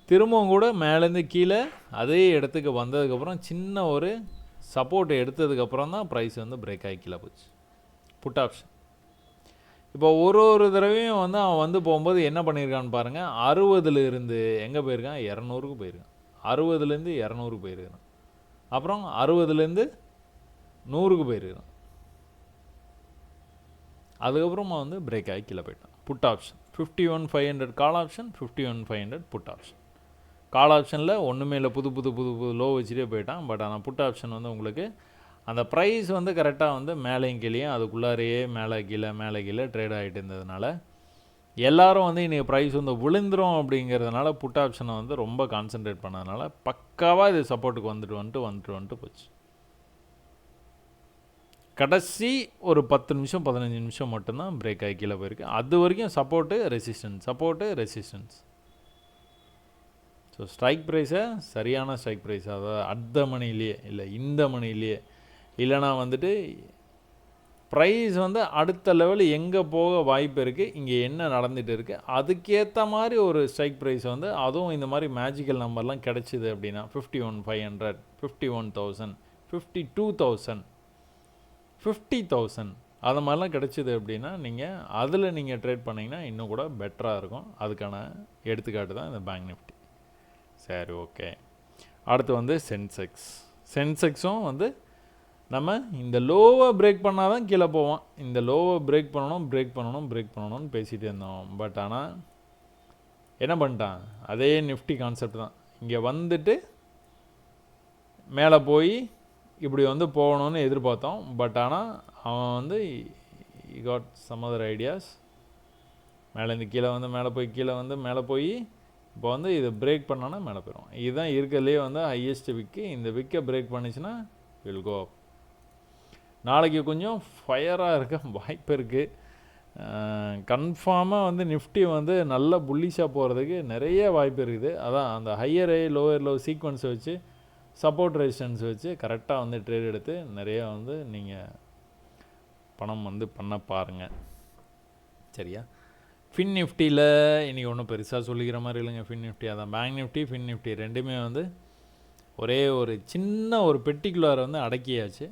திரும்பவும் கூட மேலேருந்து கீழே அதே இடத்துக்கு வந்ததுக்கப்புறம் சின்ன ஒரு சப்போர்ட் எடுத்ததுக்கப்புறம் தான் ப்ரைஸ் வந்து பிரேக் ஆகி கீழே போச்சு. புட் ஆப்ஷன் இப்போ ஒரு தடவையும் வந்து அவன் வந்து போகும்போது என்ன பண்ணியிருக்கான்னு பாருங்கள். 60 இருந்து எங்கே போயிருக்கான்? 200க்கு போயிருக்கான். 60லேருந்து 200க்கு போயிருக்கான். அப்புறம் 60லேருந்து 100க்கு போயிருக்கான். அதுக்கப்புறமா வந்து பிரேக் ஆகி கீழே போயிட்டான். Put option 51,500 call option, 51,500 put option. Call ஆப்ஷனில் ஒன்றுமே இல்லை, புது லோ வச்சுட்டே போயிட்டான். பட் ஆனால் புட் ஆப்ஷன் வந்து உங்களுக்கு அந்த ப்ரைஸ் வந்து கரெக்டாக வந்து மேலேயும் கீழேயும் அதுக்குள்ளாரையே மேலே கீழே ட்ரேட் ஆகிட்டு இருந்ததுனால எல்லாரும் வந்து இன்றைக்கி ப்ரைஸ் வந்து விழுந்துரும் அப்படிங்கிறதுனால புட் ஆப்ஷனை வந்து ரொம்ப கான்சென்ட்ரேட் பண்ணதுனால பக்காவாக இது சப்போர்ட்டுக்கு வந்துட்டு போச்சு. கடைசி ஒரு 10 நிமிஷம் 15 நிமிஷம் மட்டும்தான் பிரேக் ஆகி கீழே போயிருக்கு. அது வரைக்கும் சப்போர்ட்டு ரெசிஸ்டன்ஸ். ஸோ ஸ்ட்ரைக் ப்ரைஸை சரியான ஸ்ட்ரைக் ப்ரைஸ், அதாவது அடுத்த மணிலேயே இல்லை இந்த மணிலேயே இல்லைனா வந்துட்டு ப்ரைஸ் வந்து அடுத்த லெவல் எங்கே போக வாய்ப்பு இருக்குது, இங்கே என்ன நடந்துகிட்டு இருக்குது, அதுக்கேற்ற மாதிரி ஒரு ஸ்ட்ரைக் ப்ரைஸ் வந்து அதுவும் இந்த மாதிரி மேஜிக்கல் நம்பர்லாம் கிடச்சிது அப்படின்னா 51,500 51,000 52,000 50,000 அது மாதிரிலாம் கிடச்சிது அப்படின்னா அதில் நீங்கள் ட்ரேட் பண்ணிங்கன்னா இன்னும் கூட பெட்டராக இருக்கும். அதுக்கான எடுத்துக்காட்டு தான் இந்த பேங்க் நிஃப்டி. சரி, ஓகே. அடுத்து வந்து சென்செக்ஸும் வந்து நம்ம இந்த லோவை பிரேக் பண்ணால் தான் கீழே போவோம். இந்த லோவை பிரேக் பண்ணணும்னு பேசிகிட்டே இருந்தோம். பட் ஆனால் என்ன பண்ணிட்டான், அதே நிஃப்டி கான்செப்ட் தான். இங்கே வந்துட்டு மேலே போய் இப்படி வந்து போகணுன்னு எதிர்பார்த்தோம். பட் ஆனால் அவன் வந்து காட் சம் அதர் ஐடியாஸ். மேலேருந்து மேலே போய் இப்போ வந்து இதை பிரேக் பண்ணோன்னா மேலே போயிடும். இதுதான் இருக்கிறதுலே வந்து ஹையஸ்ட் விக்கு. இந்த விக்கை பிரேக் பண்ணிச்சுன்னா வில் கோ அப். நாளைக்கு கொஞ்சம் ஃபயராக இருக்க வாய்ப்பு இருக்குது. கன்ஃபார்மாக வந்து நிஃப்டி வந்து நல்ல புல்லிஷாக போகிறதுக்கு நிறைய வாய்ப்பு இருக்குது. அதான் அந்த ஹையர் ஹை லோவர் லோ சீக்வன்ஸை வச்சு சப்போர்ட் ரெசிஸ்டன்ஸ் வச்சு கரெக்டாக வந்து ட்ரேட் எடுத்து நிறையா வந்து நீங்கள் பணம் வந்து பண்ண பாருங்கள். சரியா? ஃபின் நிஃப்டியில் இன்றைக்கி ஒன்றும் பெருசாக சொல்லிக்கிற மாதிரி இல்லைங்க. ஃபின் நிஃப்டி அதான் பேங்க் நிஃப்டி ஃபின் நிஃப்டி ரெண்டுமே வந்து ஒரே ஒரு சின்ன ஒரு பெர்டிகுலர் வந்து அடக்கியாச்சு.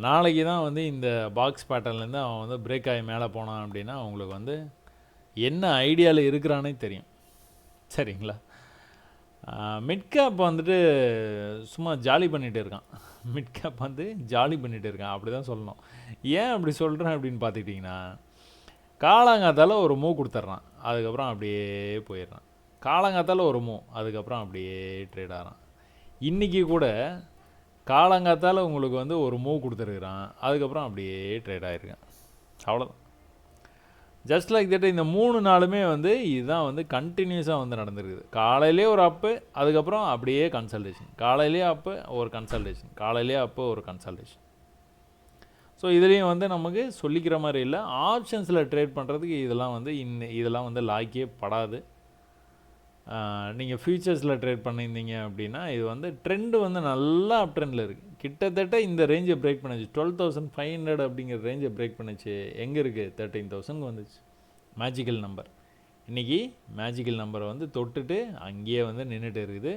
நாளைக்கு தான் வந்து இந்த பாக்ஸ் பேட்டர்ன்லேருந்து அவன் வந்து பிரேக் ஆகி மேலே போனான் அப்படின்னா அவங்களுக்கு வந்து என்ன ஐடியாவில் இருக்கிறானே தெரியும். சரிங்களா? மிட் கேப் வந்துட்டு சும்மா ஜாலி பண்ணிகிட்டு இருக்கான். அப்படி தான் சொல்லணும். ஏன் அப்படி சொல்கிறேன் அப்படின்னு பார்த்துக்கிட்டிங்கன்னா, காலாங்காத்தால் ஒரு மூவ் கொடுத்துட்றான், அதுக்கப்புறம் அப்படியே போயிடுறான். காலாங்காத்தால் ஒரு மூவ், அதுக்கப்புறம் அப்படியே ட்ரேட் ஆகிறான். இன்றைக்கி கூட காலாங்காத்தால் உங்களுக்கு வந்து ஒரு மூவ் கொடுத்துருக்குறான், அதுக்கப்புறம் அப்படியே ட்ரேட் ஆகிருக்கேன். அவ்வளோதான். Just like that. இந்த 3 நாளுமே வந்து இதுதான் வந்து கண்டினியூஸாக வந்து நடந்துருக்குது. காலையிலே ஒரு அப்பு, அதுக்கப்புறம் அப்படியே கன்சல்டேஷன், காலையிலே அப்பு ஒரு கன்சல்டேஷன். ஸோ இதுலேயும் வந்து நமக்கு சொல்லிக்கிற மாதிரி இல்லை. ஆப்ஷன்ஸில் ட்ரேட் பண்ணுறதுக்கு இதெல்லாம் வந்து லாய்க்கே படாது. நீங்கள் ஃபியூச்சர்ஸில் ட்ரேட் பண்ணியிருந்தீங்க அப்படின்னா இது வந்து ட்ரெண்டு வந்து நல்லா அப் ட்ரெண்டில் இருக்குது. கிட்டத்தட்ட இந்த ரேஞ்சை பிரேக் பண்ணிச்சு. 12,500 அப்படிங்கிற ரேஞ்சை பிரேக் பண்ணிச்சு. எங்கே இருக்குது? 13,000 வந்துச்சு. Magical number. இன்றைக்கி மேஜிக்கல் நம்பரை வந்து தொட்டுட்டு அங்கேயே வந்து நின்றுட்டு இருக்குது.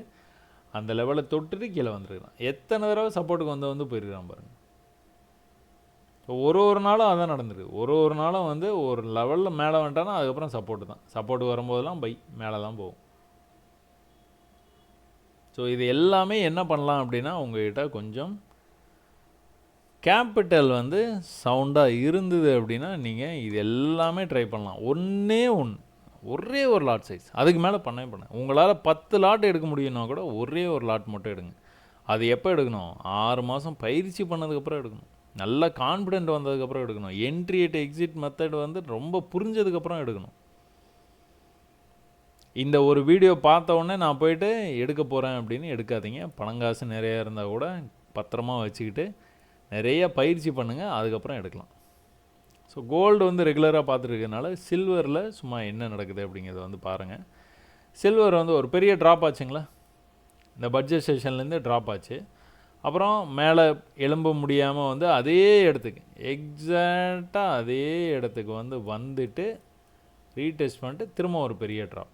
அந்த லெவலை தொட்டுட்டு கீழே வந்துருக்கான். எத்தனை தடவை சப்போர்ட்டுக்கு வந்து போயிருக்கான் பாருங்கள். ஒரு நாளும் அதான் நடந்துருக்கு. ஒரு நாளும் வந்து ஒரு லெவலில் மேலே வந்துட்டானா அதுக்கப்புறம் சப்போர்ட்டு தான். சப்போர்ட்டு வரும்போதெல்லாம் மேலே தான் போகும். ஸோ இது எல்லாமே என்ன பண்ணலாம் அப்படின்னா, உங்கள்கிட்ட கொஞ்சம் கேபிட்டல் வந்து சவுண்டாக இருந்தது அப்படின்னா நீங்கள் இது எல்லாமே ட்ரை பண்ணலாம். ஒரே ஒரு லாட் சைஸ், அதுக்கு மேலே பண்ண உங்களால் 10 லாட் எடுக்க முடியும்னா கூட ஒரே ஒரு லாட் மட்டும் எடுங்க. அது எப்போ எடுக்கணும்? 6 மாதம் பயிற்சி பண்ணதுக்கப்புறம் எடுக்கணும். நல்ல கான்ஃபிடென்ட் வந்ததுக்கப்புறம் எடுக்கணும். என்ட்ரி அட் எக்ஸிட் மெத்தட் வந்து ரொம்ப புரிஞ்சதுக்கப்புறம் எடுக்கணும். இந்த ஒரு வீடியோ பார்த்த உடனே நான் போயிட்டு எடுக்க போகிறேன் அப்படின்னு எடுக்காதீங்க. பணங்காசு நிறையா இருந்தால் கூட பத்திரமா வச்சுக்கிட்டு நிறைய பயிற்சி பண்ணுங்கள், அதுக்கப்புறம் எடுக்கலாம். ஸோ கோல்டு வந்து ரெகுலராக பார்த்துருக்கனால சில்வரில் சும்மா என்ன நடக்குது அப்படிங்கிறத வந்து பாருங்கள். சில்வர் வந்து ஒரு பெரிய ட்ராப் ஆச்சுங்களா, இந்த பட்ஜெட் செஷன்லேருந்து ட்ராப் ஆச்சு. அப்புறம் மேலே எழும்ப முடியாமல் வந்து அதே இடத்துக்கு எக்ஸாக்டாக அதே இடத்துக்கு வந்துட்டு ரீடெஸ்ட் பண்ணிட்டு திரும்ப ஒரு பெரிய ட்ராப்.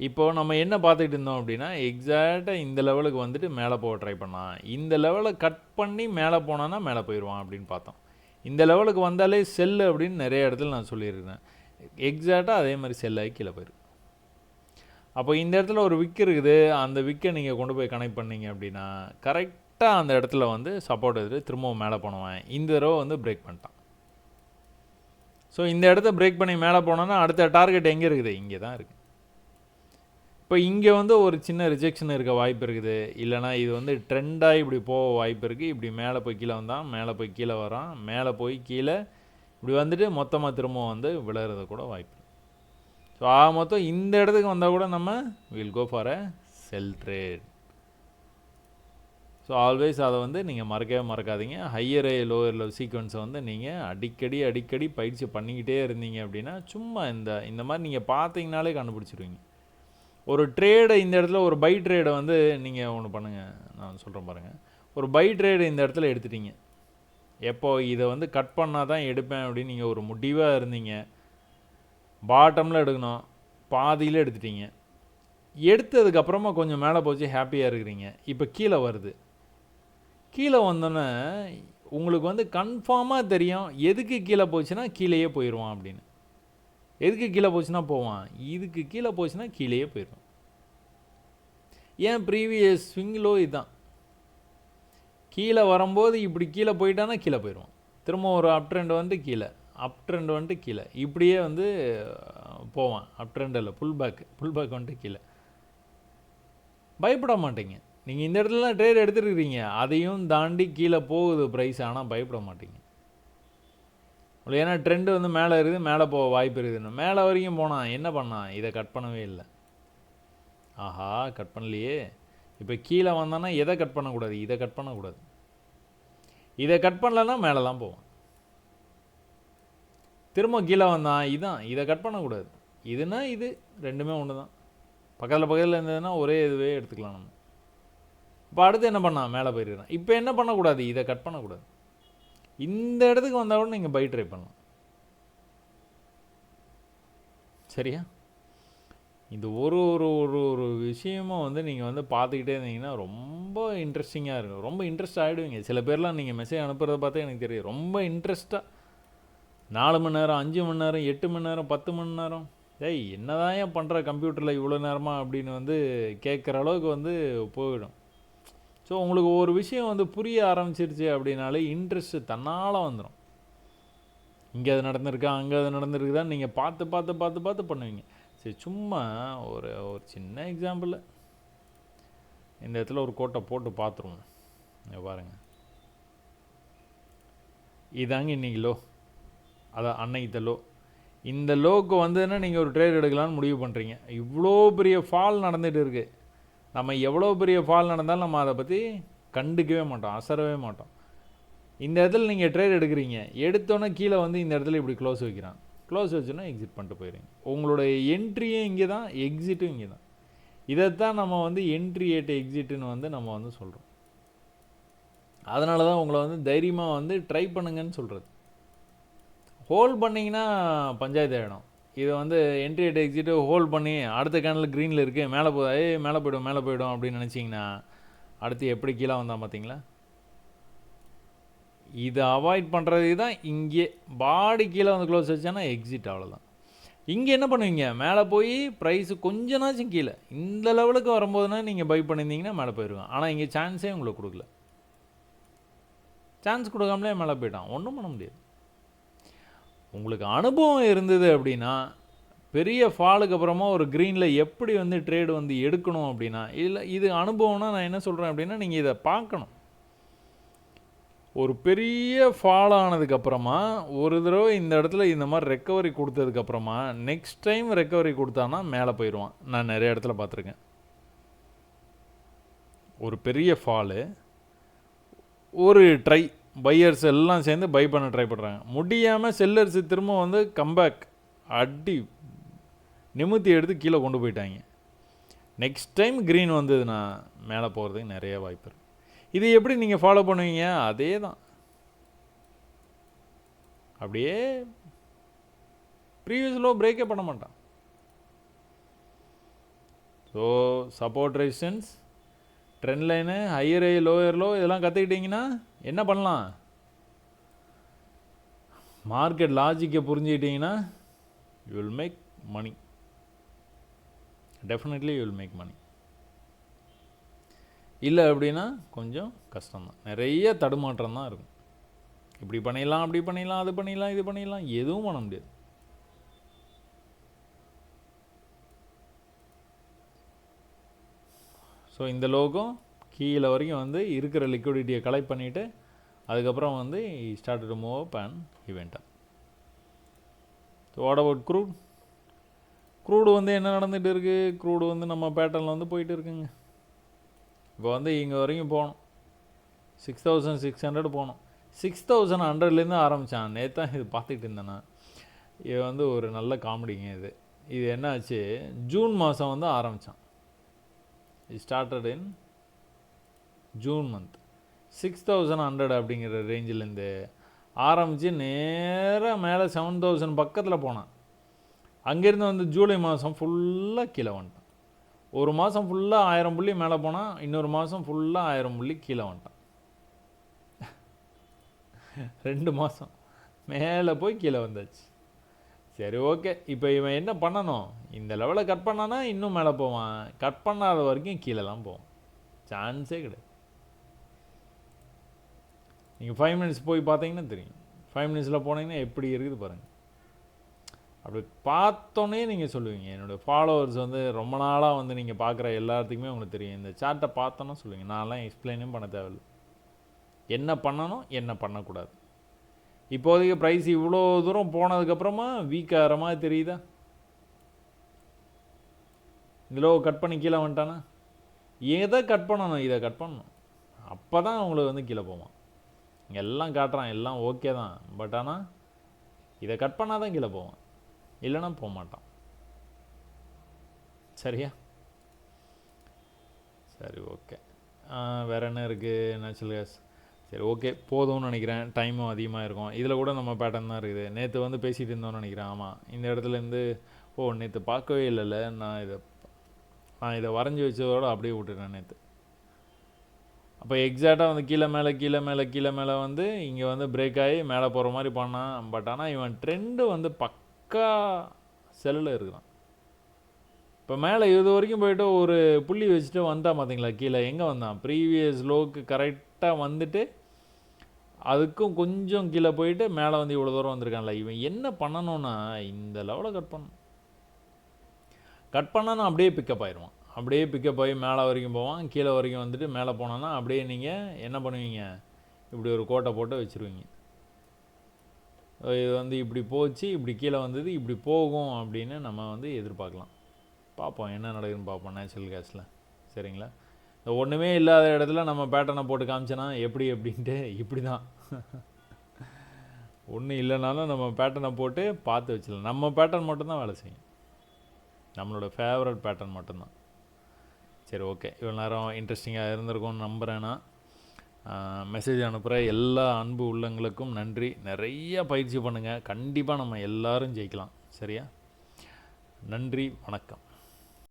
இப்போது நம்ம என்ன பார்த்துக்கிட்டு இருந்தோம் அப்படின்னா, எக்ஸாக்டாக இந்த லெவலுக்கு வந்துட்டு மேலே போக ட்ரை பண்ணான். இந்த லெவலை கட் பண்ணி மேலே போனான்னா மேலே போயிடுவான் அப்படின்னு பார்த்தோம். இந்த லெவலுக்கு வந்தாலே செல்லு அப்படின்னு நிறைய இடத்துல நான் சொல்லியிருக்கிறேன். எக்ஸாக்டாக அதே மாதிரி செல்லாகி கீழே போயிடும். அப்போ இந்த இடத்துல ஒரு விக் இருக்குது, அந்த விக்கை நீங்கள் கொண்டு போய் கனெக்ட் பண்ணிங்க அப்படின்னா கரெக்டாக அந்த இடத்துல வந்து சப்போர்ட் எடுத்து திரும்பவும் மேலே போனவன் இந்த தடவை வந்து பிரேக் பண்ணிட்டான். ஸோ இந்த இடத்த பிரேக் பண்ணி மேலே போனோன்னா அடுத்த டார்கெட் எங்கே இருக்குது? இங்கே தான் இருக்குது. இப்போ இங்கே வந்து ஒரு சின்ன ரிஜெக்ஷன் இருக்க வாய்ப்பு இருக்குது. இல்லைனா இது வந்து ட்ரெண்டாகி இப்படி போக வாய்ப்பு இருக்குது. இப்படி மேலே போய் கீழே வந்தான், மேலே போய் கீழே வரான், மேலே போய் கீழே இப்படி வந்துட்டு மொத்தமாக திரும்ப வந்து விழுறது கூட வாய்ப்பு. ஸோ மொத்தம் இந்த இடத்துக்கு வந்தால் கூட நம்ம will go for a sell trade. So always அதை வந்து நீங்கள் மறக்கவே மறக்காதீங்க. ஹையர் லோயர் லெவல் சீக்வன்ஸை வந்து நீங்கள் அடிக்கடி பயிற்சி பண்ணிக்கிட்டே இருந்தீங்க அப்படின்னா சும்மா இந்த மாதிரி நீங்கள் பார்த்தீங்கனாலே கண்டுபிடிச்சிருவீங்க. ஒரு ட்ரேடை இந்த இடத்துல ஒரு பை ட்ரேடை வந்து நீங்கள் ஒன்று பண்ணுங்கள், நான் சொல்கிறேன் பாருங்கள். ஒரு பை ட்ரேடு இந்த இடத்துல எடுத்துட்டீங்க. எப்போ இதை வந்து கட் பண்ணால் தான் எடுப்பேன் அப்படின்னு நீங்கள் ஒரு முடிவாக இருந்தீங்க. பாட்டமில் எடுக்கணும், பாதியில் எடுத்துட்டீங்க. எடுத்ததுக்கப்புறமா கொஞ்சம் மேலே போச்சு, ஹாப்பியாக இருக்கிறீங்க. இப்போ கீழே வருது. கீழே வந்தோன்னே உங்களுக்கு வந்து கன்ஃபார்மாக தெரியும் எதுக்கு கீழே போச்சுன்னா கீழேயே போயிடுவான் அப்படின்னு. எதுக்கு கீழே போச்சுன்னா போவான், இதுக்கு கீழே போச்சுன்னா கீழேயே போயிடுவான். ஏன் ப்ரீவியஸ் ஸ்விங்கிலோ இதுதான். கீழே வரும்போது இப்படி கீழே போயிட்டானா கீழே போயிடுவான். திரும்ப ஒரு அப் ட்ரெண்ட் வந்துட்டு கீழே, அப் ட்ரெண்ட் வந்துட்டு கீழே, இப்படியே வந்து போவான். அப் ட்ரெண்ட் இல்லை, புல் பேக் வந்துட்டு கீழே. பயப்பட மாட்டீங்க. நீங்கள் இந்த இடத்துல ட்ரேட் எடுத்துருக்கிறீங்க, அதையும் தாண்டி கீழே போகுது ப்ரைஸ், ஆனால் பயப்பட மாட்டீங்க. ஏன்னா ட்ரெண்டு வந்து மேலே இருக்குது, மேலே போக வாய்ப்பு இருக்குதுன்னு. மேலே வரைக்கும் போனான், என்ன பண்ணான், இதை கட் பண்ணவே இல்லை. ஆஹா, கட் பண்ணலையே. இப்போ கீழே வந்தானா எதை கட் பண்ணக்கூடாது, இதை கட் பண்ணக்கூடாது. இதை கட் பண்ணலன்னா மேலே தான் போவான். திரும்ப கீழே வந்தான், இதான் இதை கட் பண்ணக்கூடாது. இதுனா இது ரெண்டுமே ஒன்று தான். பக்கத்தில் இருந்ததுன்னா ஒரே இதுவே எடுத்துக்கலாம் நம்ம. இப்போ அடுத்து என்ன பண்ணான், மேலே போயிடுறான். இப்போ என்ன பண்ணக்கூடாது, இதை கட் பண்ணக்கூடாது. இந்த இடத்துக்கு வந்தால் கூட நீங்கள் பை ட்ரை பண்ணலாம். சரியா? இந்த ஒரு ஒரு ஒரு ஒரு விஷயமும் வந்து நீங்கள் வந்து பார்த்துக்கிட்டே இருந்தீங்கன்னா ரொம்ப இன்ட்ரெஸ்டிங்காக இருக்கும். ரொம்ப இன்ட்ரெஸ்ட் ஆகிடுவீங்க. சில பேர்லாம் நீங்கள் மெசேஜ் அனுப்புறத பார்த்தா எனக்கு தெரியும், ரொம்ப இன்ட்ரெஸ்ட்டாக 4 மணி நேரம், 5 மணி நேரம், 8 மணி நேரம், 10 மணி நேரம், ஏய் என்னதான் ஏன் பண்ணுற கம்ப்யூட்டரில் இவ்வளோ நேரமா அப்படின்னு வந்து கேட்குற அளவுக்கு வந்து போயிடும். ஸோ உங்களுக்கு ஒரு விஷயம் வந்து புரிய ஆரம்பிச்சிருச்சு அப்படின்னாலே இன்ட்ரெஸ்ட்டு தன்னால் வந்துடும். இங்கே அது நடந்திருக்கா, அங்கே அது நடந்திருக்குதான் நீங்கள் பார்த்து பண்ணுவீங்க. சரி, சும்மா ஒரு ஒரு சின்ன எக்ஸாம்பிள் இந்த இடத்துல ஒரு கோட்டை போட்டு பார்த்துருவோம். பாருங்கள், இதாங்க இன்றைக்கி லோ, அதான் அன்னைக்கு லோ. இந்த லோக்கு வந்ததுன்னா நீங்கள் ஒரு ட்ரேட் எடுக்கலான்னு முடிவு பண்ணுறீங்க. இவ்வளோ பெரிய ஃபால் நடந்துகிட்டு இருக்குது. நம்ம எவ்வளோ பெரிய ஃபால் நடந்தாலும் நம்ம அதை பற்றி கண்டுக்கவே மாட்டோம், அசரவே மாட்டோம். இந்த இடத்துல நீங்கள் ட்ரேட் எடுக்கிறீங்க, எடுத்தோன்னே கீழே வந்து இந்த இடத்துல இப்படி க்ளோஸ் வைக்கிறான். க்ளோஸ் வச்சோன்னா எக்ஸிட் பண்ணிட்டு போயிடுங்க. உங்களுடைய என்ட்ரியும் இங்கே தான், எக்ஸிட்டும் இங்கே தான். இதைத்தான் நம்ம வந்து என்ட்ரி ஏட் எக்ஸிட்டுன்னு வந்து நம்ம வந்து சொல்கிறோம். அதனால தான் உங்களை வந்து தைரியமாக வந்து ட்ரை பண்ணுங்கன்னு சொல்கிறது. ஹோல்ட் பண்ணிங்கன்னா பஞ்சாயத்து ஆகிடும். இதை வந்து என்ட்ரி ஏட் எக்ஸிட்டு ஹோல்ட் பண்ணி அடுத்த கேனில் க்ரீனில் இருக்குது, மேலே போய்டும் அப்படின்னு நினச்சிங்கன்னா அடுத்து எப்படி கீழே வந்தால் பார்த்தீங்களா? இதை அவாய்ட் பண்ணுறது தான். இங்கே பாடி கீழே வந்து க்ளோஸ் வச்சானா எக்ஸிட், அவ்வளோதான். இங்கே என்ன பண்ணுவீங்க, மேலே போய் ப்ரைஸு கொஞ்சனாச்சும் கீழே இந்த லெவலுக்கு வரும்போதுனா நீங்கள் பை பண்ணியிருந்தீங்கன்னா மேலே போயிடுவேன். ஆனால் இங்கே சான்ஸே உங்களுக்கு கொடுக்கல. சான்ஸ் கொடுக்காமலே மேலே போயிட்டான், ஒன்றும் பண்ண முடியாது. உங்களுக்கு அனுபவம் இருந்தது அப்படின்னா பெரிய ஃபாலுக்கு அப்புறமா ஒரு க்ரீனில் எப்படி வந்து ட்ரேடு வந்து எடுக்கணும் அப்படின்னா, இல்லை இது அனுபவம்னா நான் என்ன சொல்கிறேன் அப்படின்னா, நீங்கள் இதை பார்க்கணும். ஒரு பெரிய ஃபால் ஆனதுக்கப்புறமா ஒரு தடவை இந்த இடத்துல இந்த மாதிரி ரெக்கவரி கொடுத்ததுக்கப்புறமா நெக்ஸ்ட் டைம் ரெக்கவரி கொடுத்தானா மேலே போயிடுவான். நான் நிறைய இடத்துல பார்த்துருக்கேன். ஒரு பெரிய ஃபாலு, ஒரு ட்ரை, பையர்ஸ் எல்லாம் சேர்ந்து பை பண்ண ட்ரை பண்ணுறாங்க, முடியாமல் செல்லர்ஸ் திரும்ப வந்து கம்பேக் அடி நிமித்தி எடுத்து கீழே கொண்டு போயிட்டாங்க. நெக்ஸ்ட் டைம் க்ரீன் வந்ததுன்னா மேலே போகிறதுக்கு நிறைய வாய்ப்பு இருக்குது. இது எப்படி நீங்கள் ஃபாலோ பண்ணுவீங்க, அதே தான். அப்படியே ப்ரீவியஸ் லோ பிரேக்கே பண்ண மாட்டான். So support resistance, trend line, higher high, lower low இதெல்லாம் கற்றுக்கிட்டிங்கன்னா என்ன பண்ணலாம், மார்க்கெட் லாஜிக்கை புரிஞ்சுக்கிட்டிங்கன்னா you will make money. Definitely you will make money. இல்லை அப்படின்னா கொஞ்சம் கஷ்டம்தான், நிறைய தடுமாற்றம் தான் இருக்கும். இப்படி பண்ணிடலாம், அப்படி பண்ணிடலாம், அது பண்ணிடலாம், இது பண்ணிடலாம், எதுவும் பண்ண முடியாது. ஸோ இந்த லோக்கும் கீழே வரைக்கும் வந்து இருக்கிற லிக்விடிட்டியை கலெக்ட் பண்ணிவிட்டு அதுக்கப்புறம் வந்து start to move up and event. So what about crude வந்து என்ன நடந்துகிட்டு இருக்குது? க்ரூடு வந்து நம்ம பேட்டர்னில் வந்து போயிட்டு இருக்குங்க. இப்போ வந்து இங்கே வரைக்கும் போகணும், 6600 போகணும். 6100லேருந்து ஆரம்பித்தான். நேற்று தான் இது பார்த்துக்கிட்டு இருந்தேன்னா, இது வந்து ஒரு நல்ல காமெடிங்க. இது என்ன ஆச்சு, ஜூன் மாதம் வந்து ஆரம்பித்தான். இது ஸ்டார்டட் இன் ஜூன் மந்த். 6100 அப்படிங்கிற ரேஞ்சிலேருந்து ஆரம்பித்து நேராக மேலே 7000 பக்கத்தில் போனான். அங்கேருந்து வந்து ஜூலை மாதம் ஃபுல்லாக கீழே வந்துட்டான். ஒரு மாதம் ஃபுல்லாக 1000 புள்ளி மேலே போனால், இன்னொரு மாதம் ஃபுல்லாக 1000 புள்ளி கீழே வந்துட்டான். 2 மாதம் மேலே போய் கீழே வந்தாச்சு. சரி, ஓகே. இப்போ இவன் என்ன பண்ணணும், இந்த லெவலில் கட் பண்ணானா இன்னும் மேலே போவான், கட் பண்ணாத வரைக்கும் கீழெல்லாம் போவான், சான்ஸே கிடையாது. நீங்கள் 5 மினிட்ஸ் போய் பார்த்தீங்கன்னா தெரியும். 5 மினிட்ஸில் போனீங்கன்னா எப்படி இருக்குது பாருங்கள். அப்படி பார்த்தோன்னே நீங்கள் சொல்லுவீங்க. என்னோடய ஃபாலோவர்ஸ் வந்து ரொம்ப நாளாக வந்து நீங்கள் பார்க்குற எல்லாத்துக்குமே உங்களுக்கு தெரியும். இந்த சார்ட்டை பார்த்தோன்னா சொல்லுவீங்க. நான்லாம் எக்ஸ்பிளைனும் பண்ண தேவையில்லை. என்ன பண்ணணும், என்ன பண்ணக்கூடாது. இப்போதைக்கு ப்ரைஸ் இவ்வளோ தூரம் போனதுக்கப்புறமா வீக் ஆகிற மாதிரி தெரியுதா? இதில் கட் பண்ணி கீழே வந்துட்டானா? எதை கட் பண்ணணும்? இதை கட் பண்ணணும். அப்போ தான் உங்களுக்கு வந்து கீழே போவான். இங்கே எல்லாம் காட்டுறான், எல்லாம் ஓகே தான். பட் ஆனால் இதை கட் பண்ணால் தான் கீழே போவான், இல்லைன்னா போக மாட்டான். சரியா? சரி, ஓகே. வேறு என்ன இருக்குது? Natural gas. சரி, ஓகே, போதும்னு நினைக்கிறேன். டைமும் அதிகமாக இருக்கும். இதில் கூட நம்ம பேட்டர்ன் தான் இருக்குது. நேற்று வந்து பேசிகிட்டு இருந்தோம்னு நினைக்கிறேன். ஆமாம், இந்த இடத்துலேருந்து நேற்று பார்க்கவே இல்லைல்ல, நான் இதை வரைஞ்சி வச்சதோடு அப்படியே விட்டுட்டேன் நேற்று. அப்போ எக்ஸாக்டாக வந்து கீழே மேலே வந்து இங்கே வந்து பிரேக் ஆகி மேலே போகிற மாதிரி பண்ணான். பட் ஆனால் இவன் ட்ரெண்டு வந்து பக்கா செல்லில் இருக்கிறான். இப்போ மேலே இது வரைக்கும் போய்ட்டு ஒரு புள்ளி வச்சுட்டு வந்தான் பார்த்தீங்களா? கீழே எங்கே வந்தான்? ப்ரீவியஸ் லோக்கு கரெக்டாக வந்துட்டு அதுக்கும் கொஞ்சம் கீழே போயிட்டு மேலே வந்து இவ்வளோ தூரம் வந்திருக்கான்ல. இவன் என்ன பண்ணணும்னா, இந்த லெவலில் கட் பண்ணானா அப்படியே பிக்கப் ஆயிடுவான். அப்படியே பிக்கப் ஆகி மேலே வரைக்கும் போவான், கீழே வரைக்கும் வந்துட்டு மேலே போனான்னா அப்படியே நீங்கள் என்ன பண்ணுவீங்க, இப்படி ஒரு கோட்டை போட்டு வச்சுருவீங்க. இது வந்து இப்படி போச்சு, இப்படி கீழே வந்தது, இப்படி போகும் அப்படின்னு நம்ம வந்து எதிர்பார்க்கலாம். பார்ப்போம் என்ன நடக்குதுன்னு பார்ப்போம் நேச்சுரல் கேஸில். சரிங்களா? இந்த ஒன்றுமே இல்லாத இடத்துல நம்ம பேட்டர்னை போட்டு காமிச்சோன்னா எப்படி அப்படின்ட்டு இப்படி தான். ஒன்றும் இல்லைனாலும் நம்ம பேட்டர்னை போட்டு பார்த்து வச்சிடலாம். நம்ம பேட்டர்ன் மட்டும்தான் வேலை செய்யும், நம்மளோட ஃபேவரட் பேட்டர்ன் மட்டும்தான். சரி, ஓகே. இவ்வளோ நேரம் இன்ட்ரெஸ்டிங்காக இருந்திருக்கும்னு நம்புகிறேன்னா, மெசேஜ் அனுப்புகிற எல்லா அன்பு உள்ளங்களுக்கும் நன்றி. நிறைய பயிற்சி பண்ணுங்கள், கண்டிப்பாக நம்ம எல்லோரும் ஜெயிக்கலாம். சரியா? நன்றி, வணக்கம்.